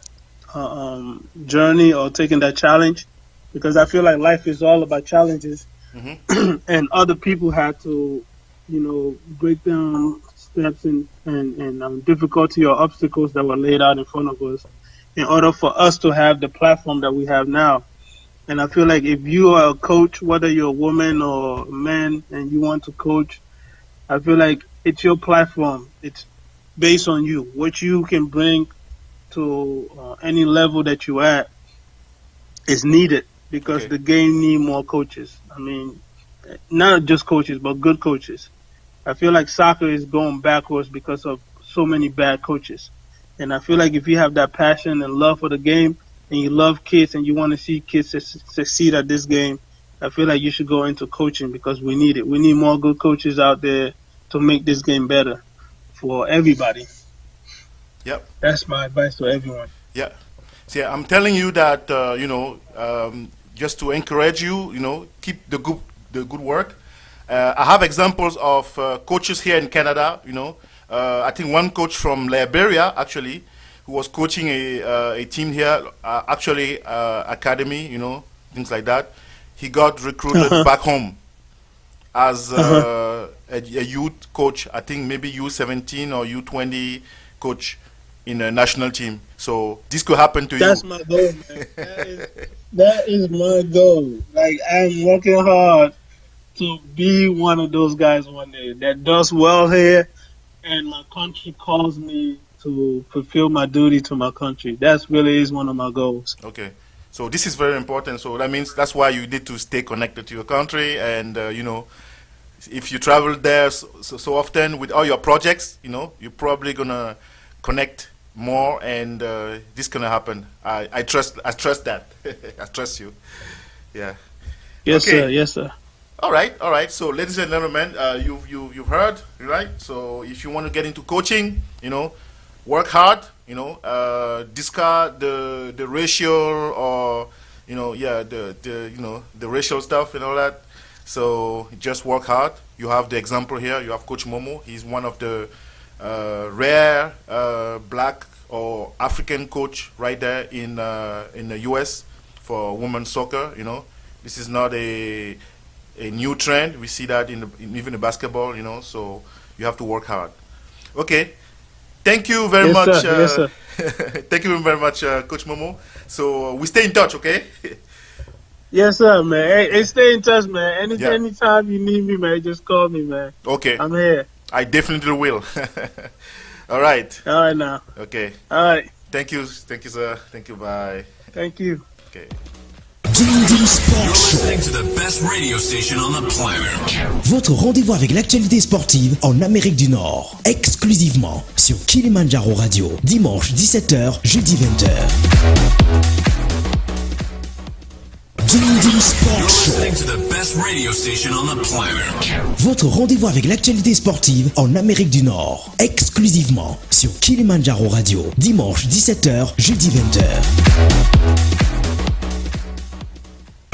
journey or taking that challenge, because I feel like life is all about challenges. and other people had to, break down steps and difficulty or obstacles that were laid out in front of us in order for us to have the platform that we have now. And I feel like if you are a coach, whether you're a woman or a man, and you want to coach, I feel like it's your platform. It's based on you, what you can bring to any level that you're at is needed, because the game need more coaches. I mean, not just coaches, but good coaches. I feel like soccer is going backwards because of so many bad coaches. And I feel like if you have that passion and love for the game, and you love kids and you want to see kids succeed at this game, I feel like you should go into coaching, because we need it. We need more good coaches out there to make this game better for everybody. Yep. That's my advice to everyone. Yeah. See, I'm telling you that, just to encourage you, keep the good work. I have examples of coaches here in Canada, I think one coach from Liberia, actually, who was coaching a team here, academy, things like that. He got recruited back home as a youth coach, I think maybe U17 or U20 coach in a national team. So this could happen to you. That's my goal, man. That is my goal. Like, I'm working hard to be one of those guys one day that does well here, and my country calls me to fulfill my duty to my country. That really is one of my goals. Okay. So this is very important. So that means that's why you need to stay connected to your country. And, if you travel there so often with all your projects, you're probably going to connect more, and this going to happen. I trust that. I trust you. Yeah. Yes, sir. Yes, sir. All right. So, ladies and gentlemen, you've heard, right? So, if you want to get into coaching, work hard. Discard the racial or the racial stuff and all that. So, just work hard. You have the example here. You have Coach Momoh. He's one of the rare black or African coach right there in the U.S. for women's soccer. This is not a new trend. We see that in even in basketball, so you have to work hard. Okay. Thank you very much. Sir. Yes, sir. Thank you very much, Coach Momoh. So we stay in touch, okay? Yes, sir, man. Hey, stay in touch, man. Anytime you need me, man, just call me, man. Okay. I'm here. I definitely will. All right. All right, now. Okay. All right. Thank you, sir. Thank you, bye. Thank you. Okay. DimDIm Sports You're listening to the best radio station on the planet. Votre rendez-vous avec l'actualité sportive en Amérique du Nord, exclusivement sur Kilimanjaro Radio, dimanche 17h, jeudi 20h. DimDIm Sports You're SHow. listening to the best radio station on the planet. Votre rendez-vous avec l'actualité sportive en Amérique du Nord, exclusivement sur Kilimanjaro Radio, dimanche 17h, jeudi 20h.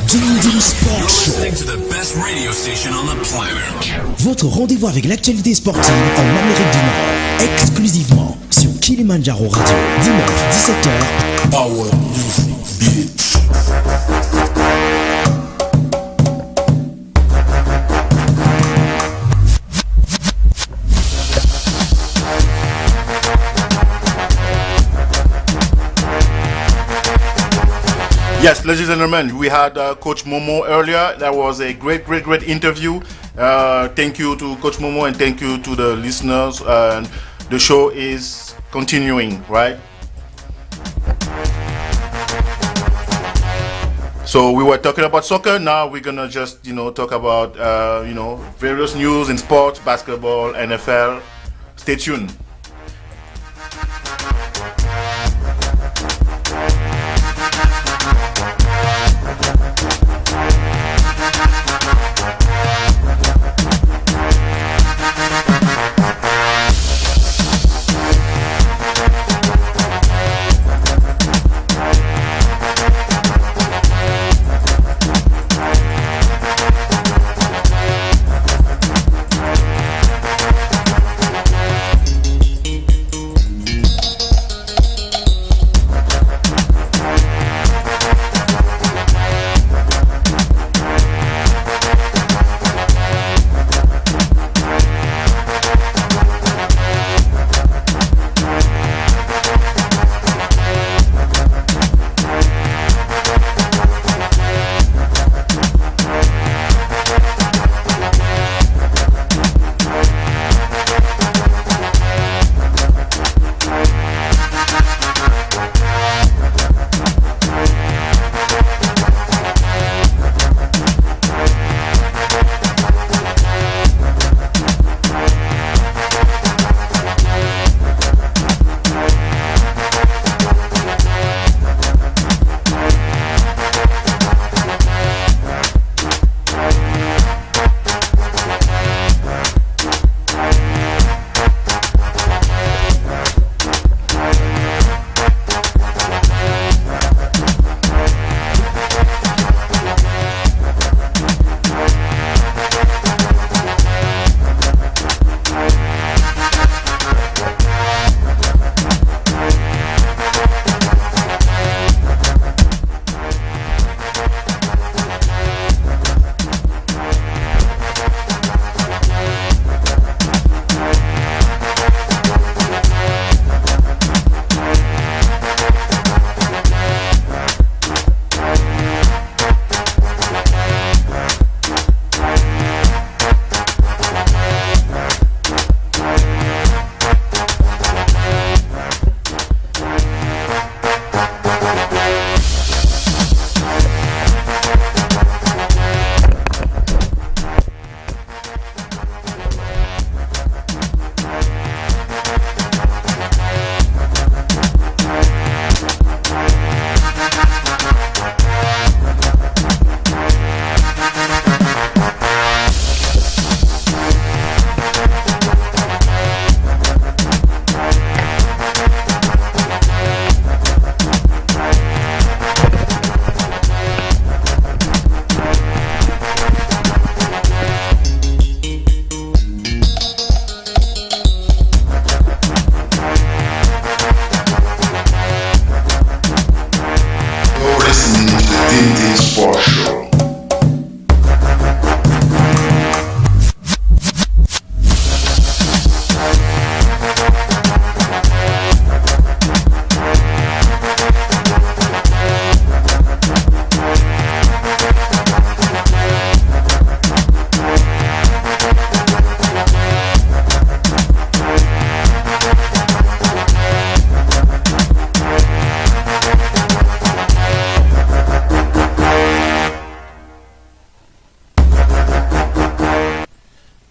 DimDIm Sports You're SHow. listening to the best radio station on the planet. Votre rendez-vous avec l'actualité sportive en Amérique du Nord, exclusivement sur Kilimanjaro Radio, dimanche 17h. Our music, bitch. Yes, ladies and gentlemen, we had Coach Momoh earlier. That was a great interview. Thank you to Coach Momoh, and thank you to the listeners. And the show is continuing, right? So we were talking about soccer. Now we're gonna just talk about various news in sports, basketball, NFL. Stay tuned.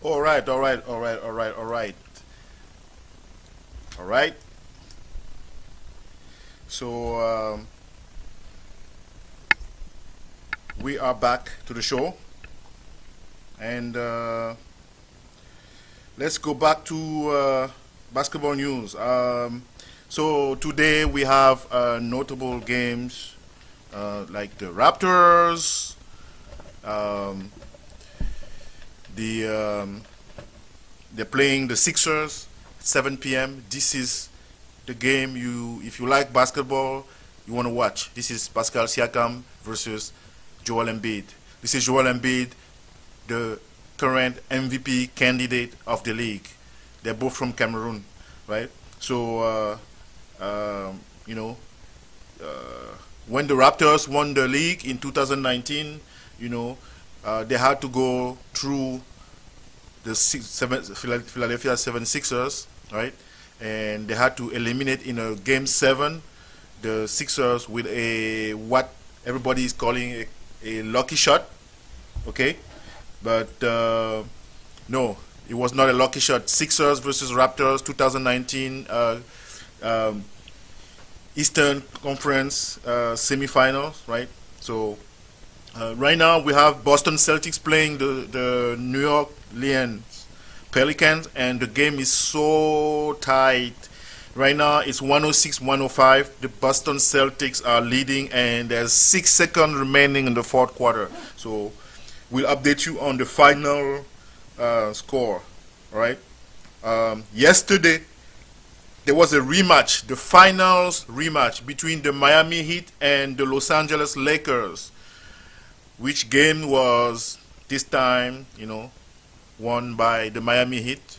All right, all right, all right, all right, all right, all right. So we are back to the show, and let's go back to basketball news. So today we have notable games like the Raptors, um, they're playing the Sixers, 7 p.m. This is the game if you like basketball, you want to watch. This is Pascal Siakam versus Joel Embiid. This is Joel Embiid, the current MVP candidate of the league. They're both from Cameroon, right? So, when the Raptors won the league in 2019, they had to go through the Philadelphia 76ers, right? And they had to eliminate in a game 7 the Sixers with a what everybody is calling a lucky shot, okay? But no, it was not a lucky shot. Sixers versus Raptors 2019 Eastern Conference semifinals, right? So right now we have Boston Celtics playing the New York Pelicans, and the game is so tight. Right now it's 106-105. The Boston Celtics are leading, and there's 6 seconds remaining in the fourth quarter. So we'll update you on the final score. All right. Yesterday there was a rematch, the finals rematch between the Miami Heat and the Los Angeles Lakers. Which game was this time, won by the Miami Heat.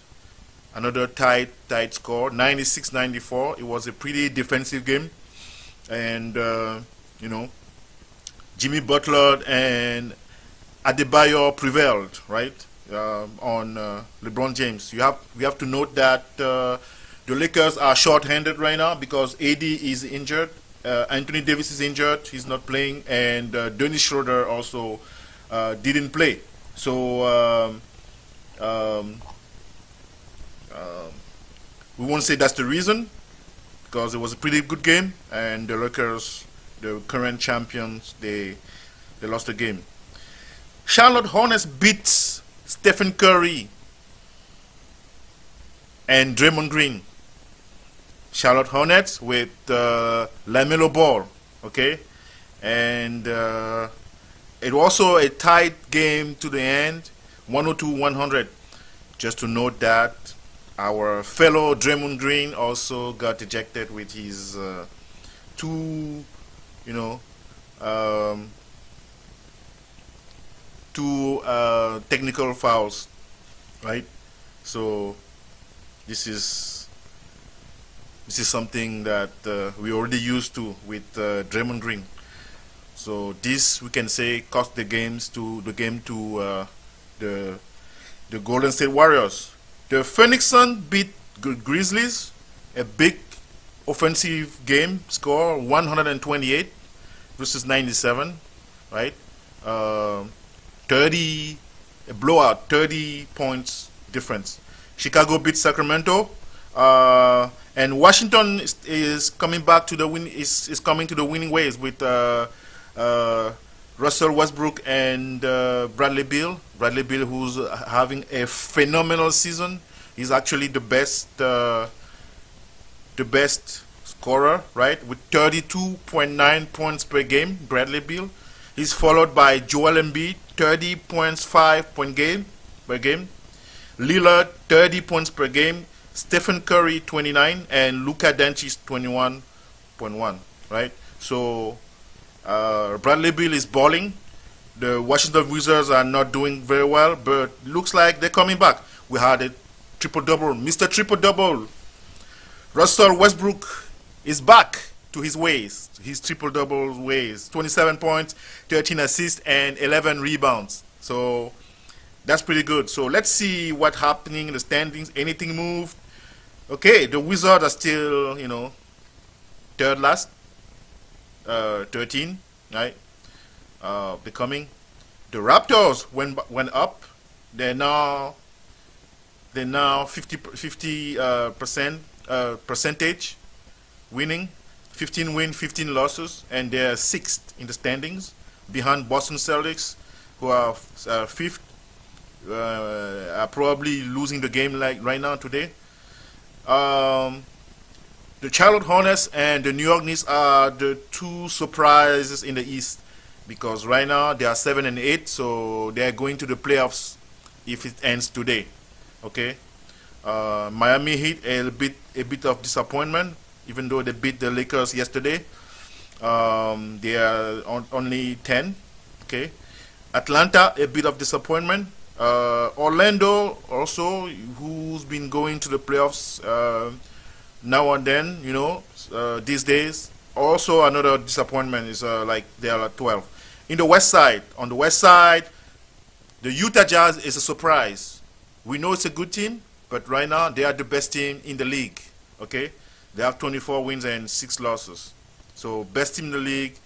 Another tight score, 96-94. It was a pretty defensive game. And, Jimmy Butler and Adebayo prevailed, right, on LeBron James. We have to note that the Lakers are short-handed right now because AD is injured. Anthony Davis is injured. He's not playing. And Dennis Schroeder also didn't play. So we won't say that's the reason, because it was a pretty good game, and the Lakers, the current champions, they lost the game. Charlotte Hornets beats Stephen Curry and Draymond Green. Charlotte Hornets with LaMelo Ball, okay? And it was also a tight game to the end, 102-100. Just to note that our fellow Draymond Green also got ejected with his two technical fouls, right? So this is something that we already used to with Draymond Green. So this, we can say, cost the game to the Golden State Warriors. The Phoenix Suns beat Grizzlies, a big offensive game, score 128 versus 97, right? 30, a blowout, 30 points difference. Chicago beat Sacramento, and Washington is coming back to the win. Is coming to the winning ways with Russell Westbrook and Bradley Beal. Bradley Beal, who's having a phenomenal season. He's actually the best scorer, right, with 32.9 points per game. Bradley Beal. He's followed by Joel Embiid, 30 points, 5 point game per game. Lillard, 30 points per game. Stephen Curry, 29, and Luka Doncic, 21.1. Right. So Bradley Beal is balling. The Washington Wizards are not doing very well, but looks like they're coming back. We had a triple-double, Mr. Triple-Double. Russell Westbrook is back to his ways, his triple-double ways. 27 points, 13 assists, and 11 rebounds. So that's pretty good. So let's see what's happening in the standings. Anything moved? Okay, the Wizards are still, third last. 13, right? Becoming the Raptors went up. They're now They're now 50 percentage winning, 15 win, 15 losses, and they're sixth in the standings behind Boston Celtics, who are fifth. Are probably losing the game like right now today. The Charlotte Hornets and the New York Knicks are the two surprises in the East, because right now they are 7 and 8, so they are going to the playoffs if it ends today. Okay. Miami Heat a bit of disappointment, even though they beat the Lakers yesterday. They are only 10. Okay. Atlanta, a bit of disappointment. Orlando also, who's been going to the playoffs now and then, these days. Also another disappointment is like they are at 12. On the West Side, the Utah Jazz is a surprise. We know it's a good team, but right now they are the best team in the league. Okay, they have 24 wins and 6 losses. So best team in the league,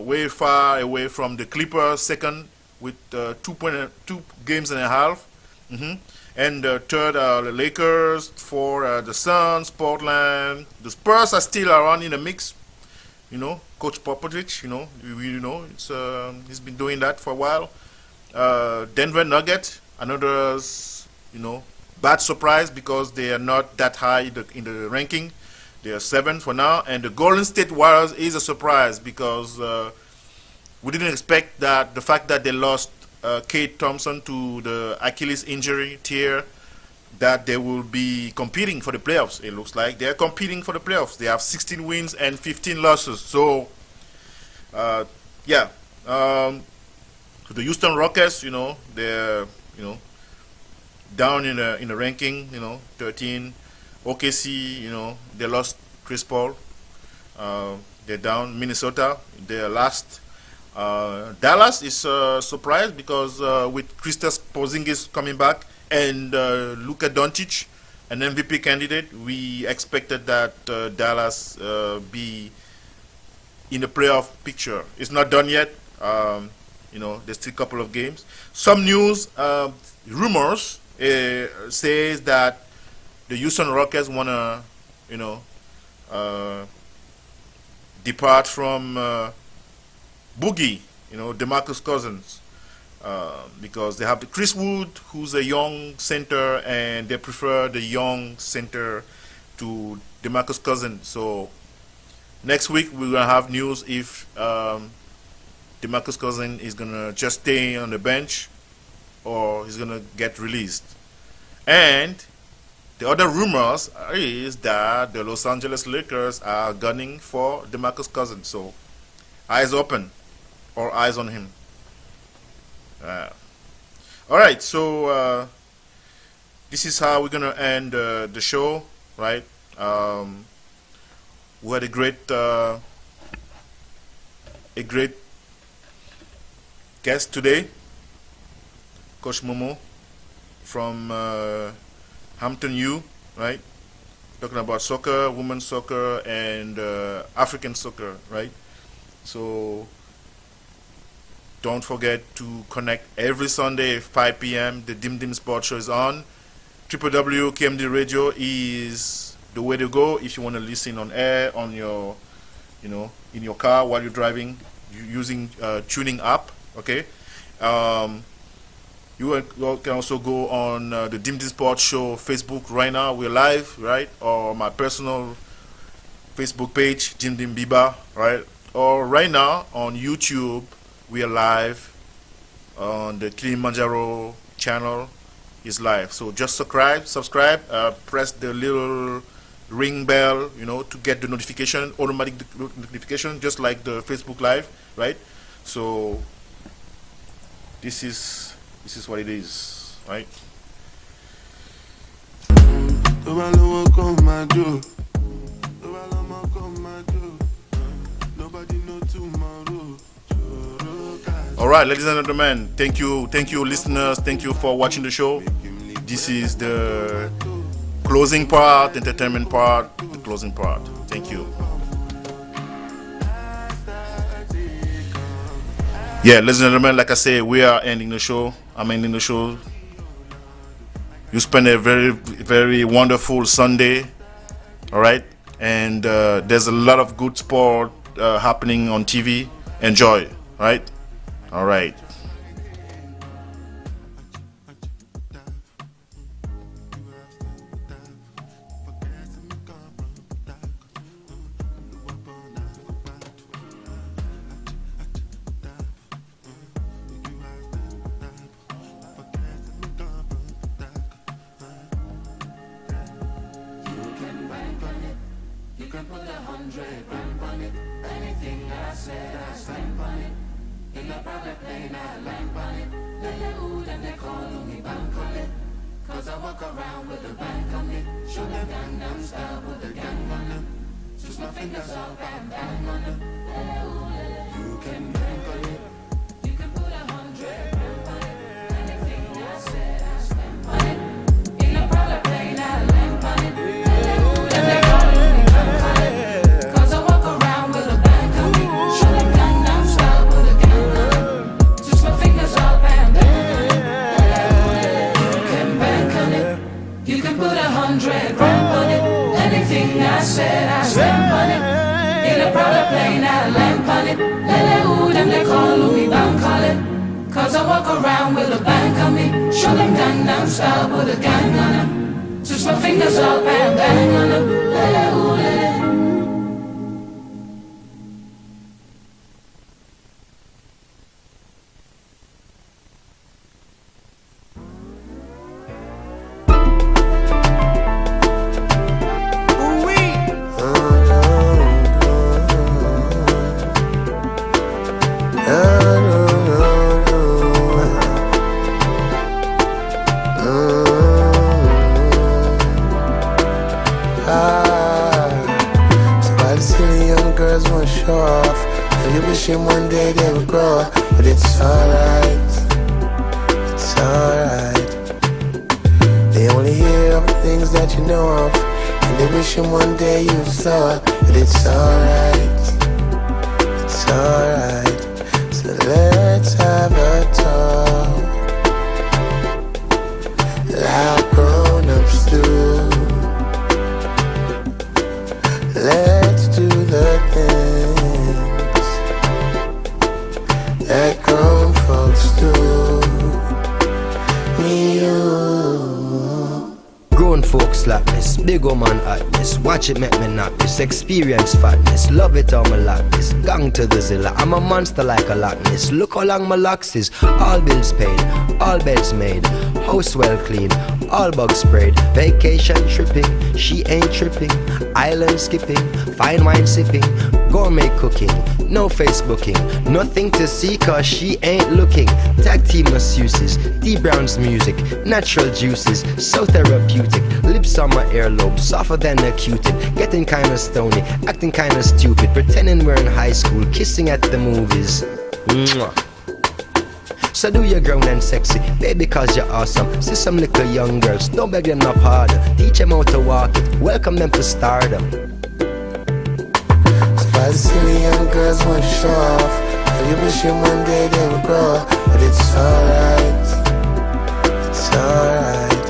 way far away from the Clippers, second with 2 games and a half. And third are the Lakers, four the Suns, Portland. The Spurs are still around in the mix. Coach Popovich, he's been doing that for a while. Denver Nuggets, another, bad surprise because they are not that high in the ranking. They are 7th for now. And the Golden State Warriors is a surprise because we didn't expect that the fact that they lost Kate Thompson to the Achilles injury tear, that they will be competing for the playoffs. It looks like they're competing for the playoffs. They have 16 wins and 15 losses. So, the Houston Rockets, they're, down in the ranking, 13. OKC, they lost Chris Paul. They're down. Minnesota, they're last. Dallas is a surprise because with Kristaps Porzingis coming back and Luka Doncic, an MVP candidate, we expected that Dallas be in the playoff picture. It's not done yet. There's still a couple of games. Some news, rumors says that the Houston Rockets want to, depart from Boogie, DeMarcus Cousins, because they have the Chris Wood, who's a young center, and they prefer the young center to DeMarcus Cousins. So next week we're gonna have news if DeMarcus Cousins is gonna just stay on the bench or he's gonna get released. And the other rumors is that the Los Angeles Lakers are gunning for DeMarcus Cousins. So eyes open, or eyes on him. All right, so this is how we're gonna end the show, right? We had a great guest today, Coach Momoh from Hampton U, right? Talking about soccer, women's soccer, and African soccer, right? So don't forget to connect every Sunday 5 p.m. The DimDIm Sports Show is on. www.KMD Radio is the way to go if you want to listen on air, on your, in your car while you're driving, using tuning app. Okay. You can also go on the DimDIm Sports Show Facebook right now. We're live, right? Or my personal Facebook page, DimDIm Biba, right? Or right now on YouTube, we are live on the Kilimanjaro channel is live. So just subscribe, press the little ring bell, to get the notification, automatic notification, just like the Facebook Live, right? So this is what it is, right? All right, ladies and gentlemen, thank you, listeners. Thank you for watching the show. This is the closing part, entertainment part, the closing part. Thank you. Yeah, ladies and gentlemen, like I say, we are ending the show. I'm ending the show. you spend a very, very wonderful Sunday. All right, and there's a lot of good sport happening on TV. Enjoy, right? All right. Watch it make me knock this. Experience fatness. Love it how me lock this. Gang to the Zilla. I'm a monster like a Loch Ness. Look how long my locks is. All bills paid. All beds made. House well clean. All bugs sprayed. Vacation tripping. She ain't tripping. Island skipping. Fine wine sipping. Gourmet cooking. No Facebooking. Nothing to see cause she ain't looking. Tag team masseuses. D Brown's music. Natural juices. So therapeutic. Lips on my earlobe. Softer than a Q-tip. Getting kinda stony. Acting kinda stupid. Pretending we're in high school. Kissing at the movies. Mwah. So do your grown and sexy, baby, cause you're awesome. See some little young girls, don't beg them no pardon. Teach them how to walk it, welcome them to stardom. So I see the young girls want to show off, and you wish them one day they would grow up. But it's alright, it's alright.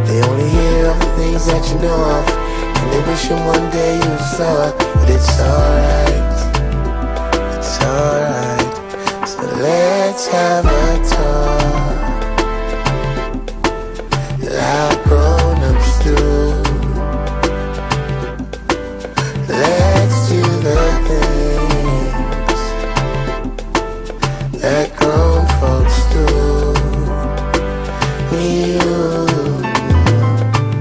They only hear of the things that you know of, and they wish them one day you saw it. But it's alright, it's alright. So let's have a talk, like grown-ups do. Let's do the things that grown folks do. You.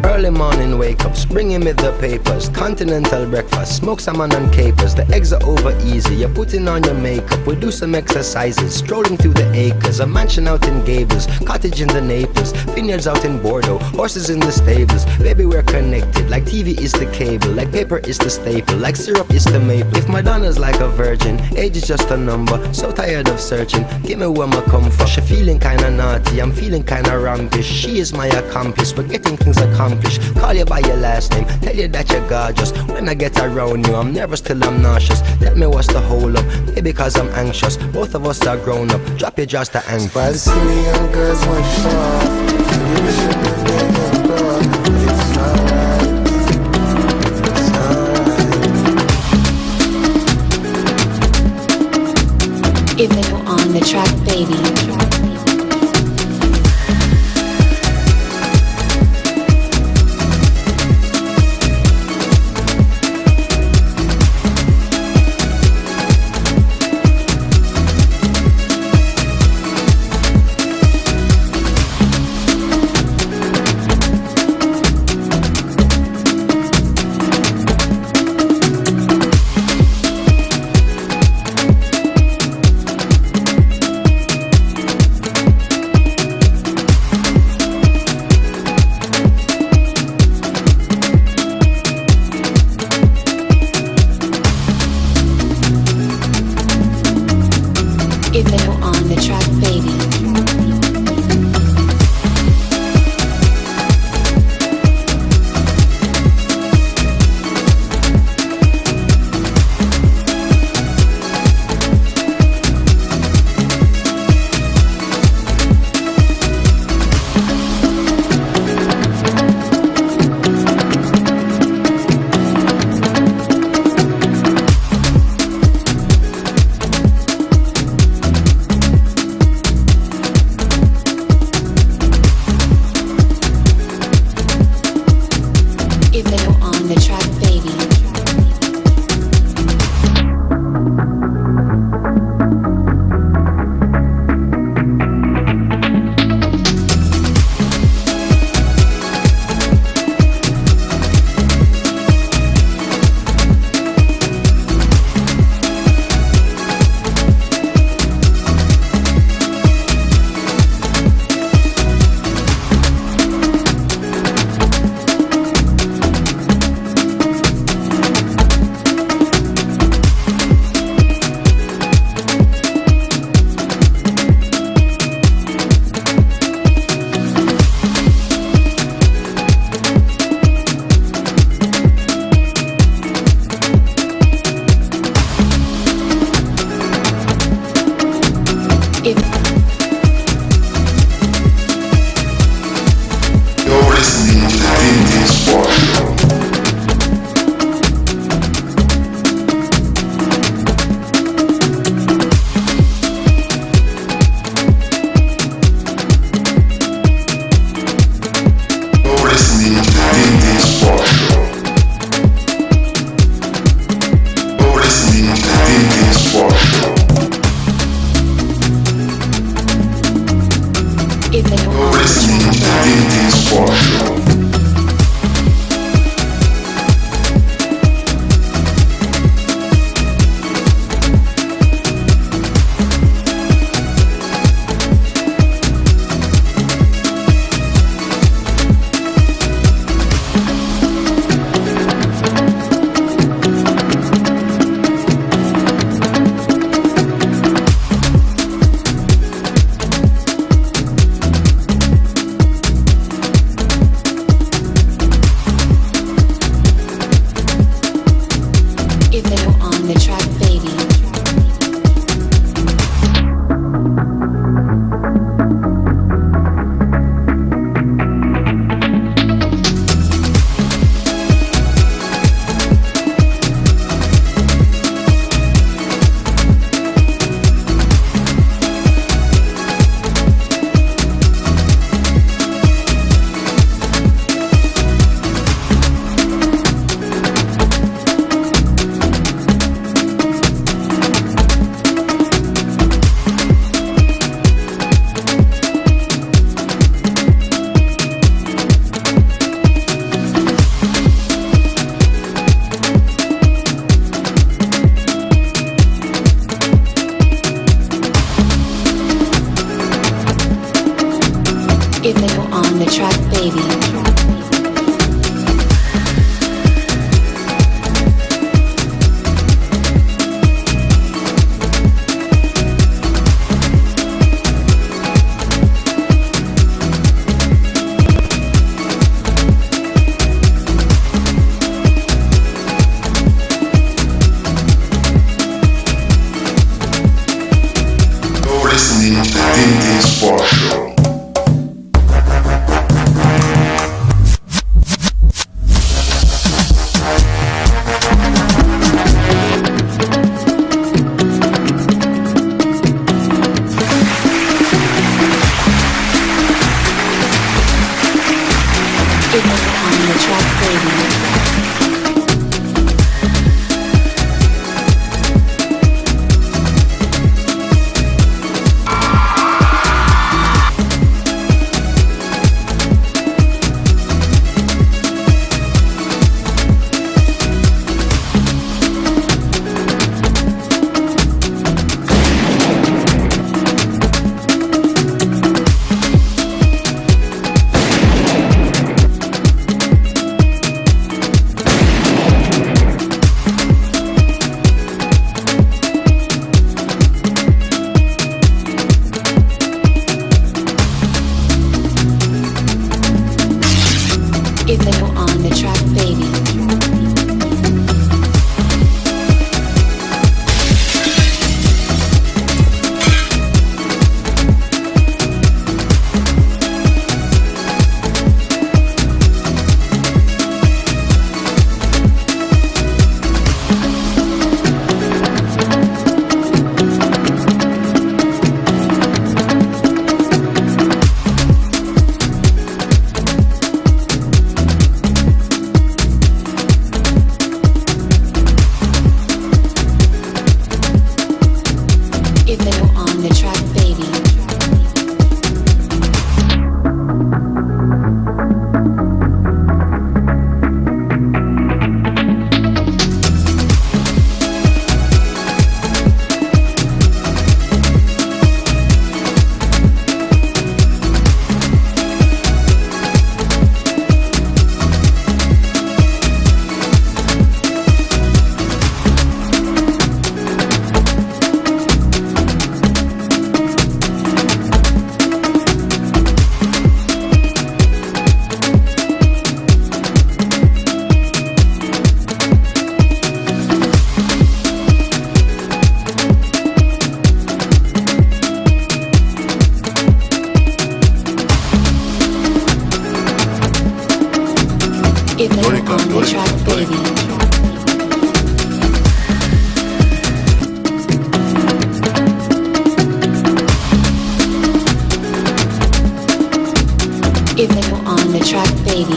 Early morning wake-ups, bringing me the papers. Continental breakfast, smoke some and capers. The eggs are over easy, you're putting on your makeup. We do some exercises, strolling through the acres. A mansion out in Gables, cottage in the Naples. Vineyards out in Bordeaux, horses in the stables. Baby, we're connected, like TV is the cable. Like paper is the staple, like syrup is the maple. If Madonna's like a virgin, age is just a number. So tired of searching, give me where my comfort. She feeling kinda naughty, I'm feeling kinda rampish. She is my accomplice, we're getting things accomplished. Call you back by your last name. Tell you that you're gorgeous. When I get around you, I'm nervous till I'm nauseous. Tell me what's the hold up, maybe because I'm anxious. Both of us are grown up, drop your jaws to anger. By the city, young girls want to show off. You wish you would make them grow. It's alright. It's alright. If they were on the track, baby. Sports Show. On the track, baby. On the track, baby. On the track, baby. On the track, baby. On the track, baby.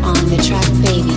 On the track, baby.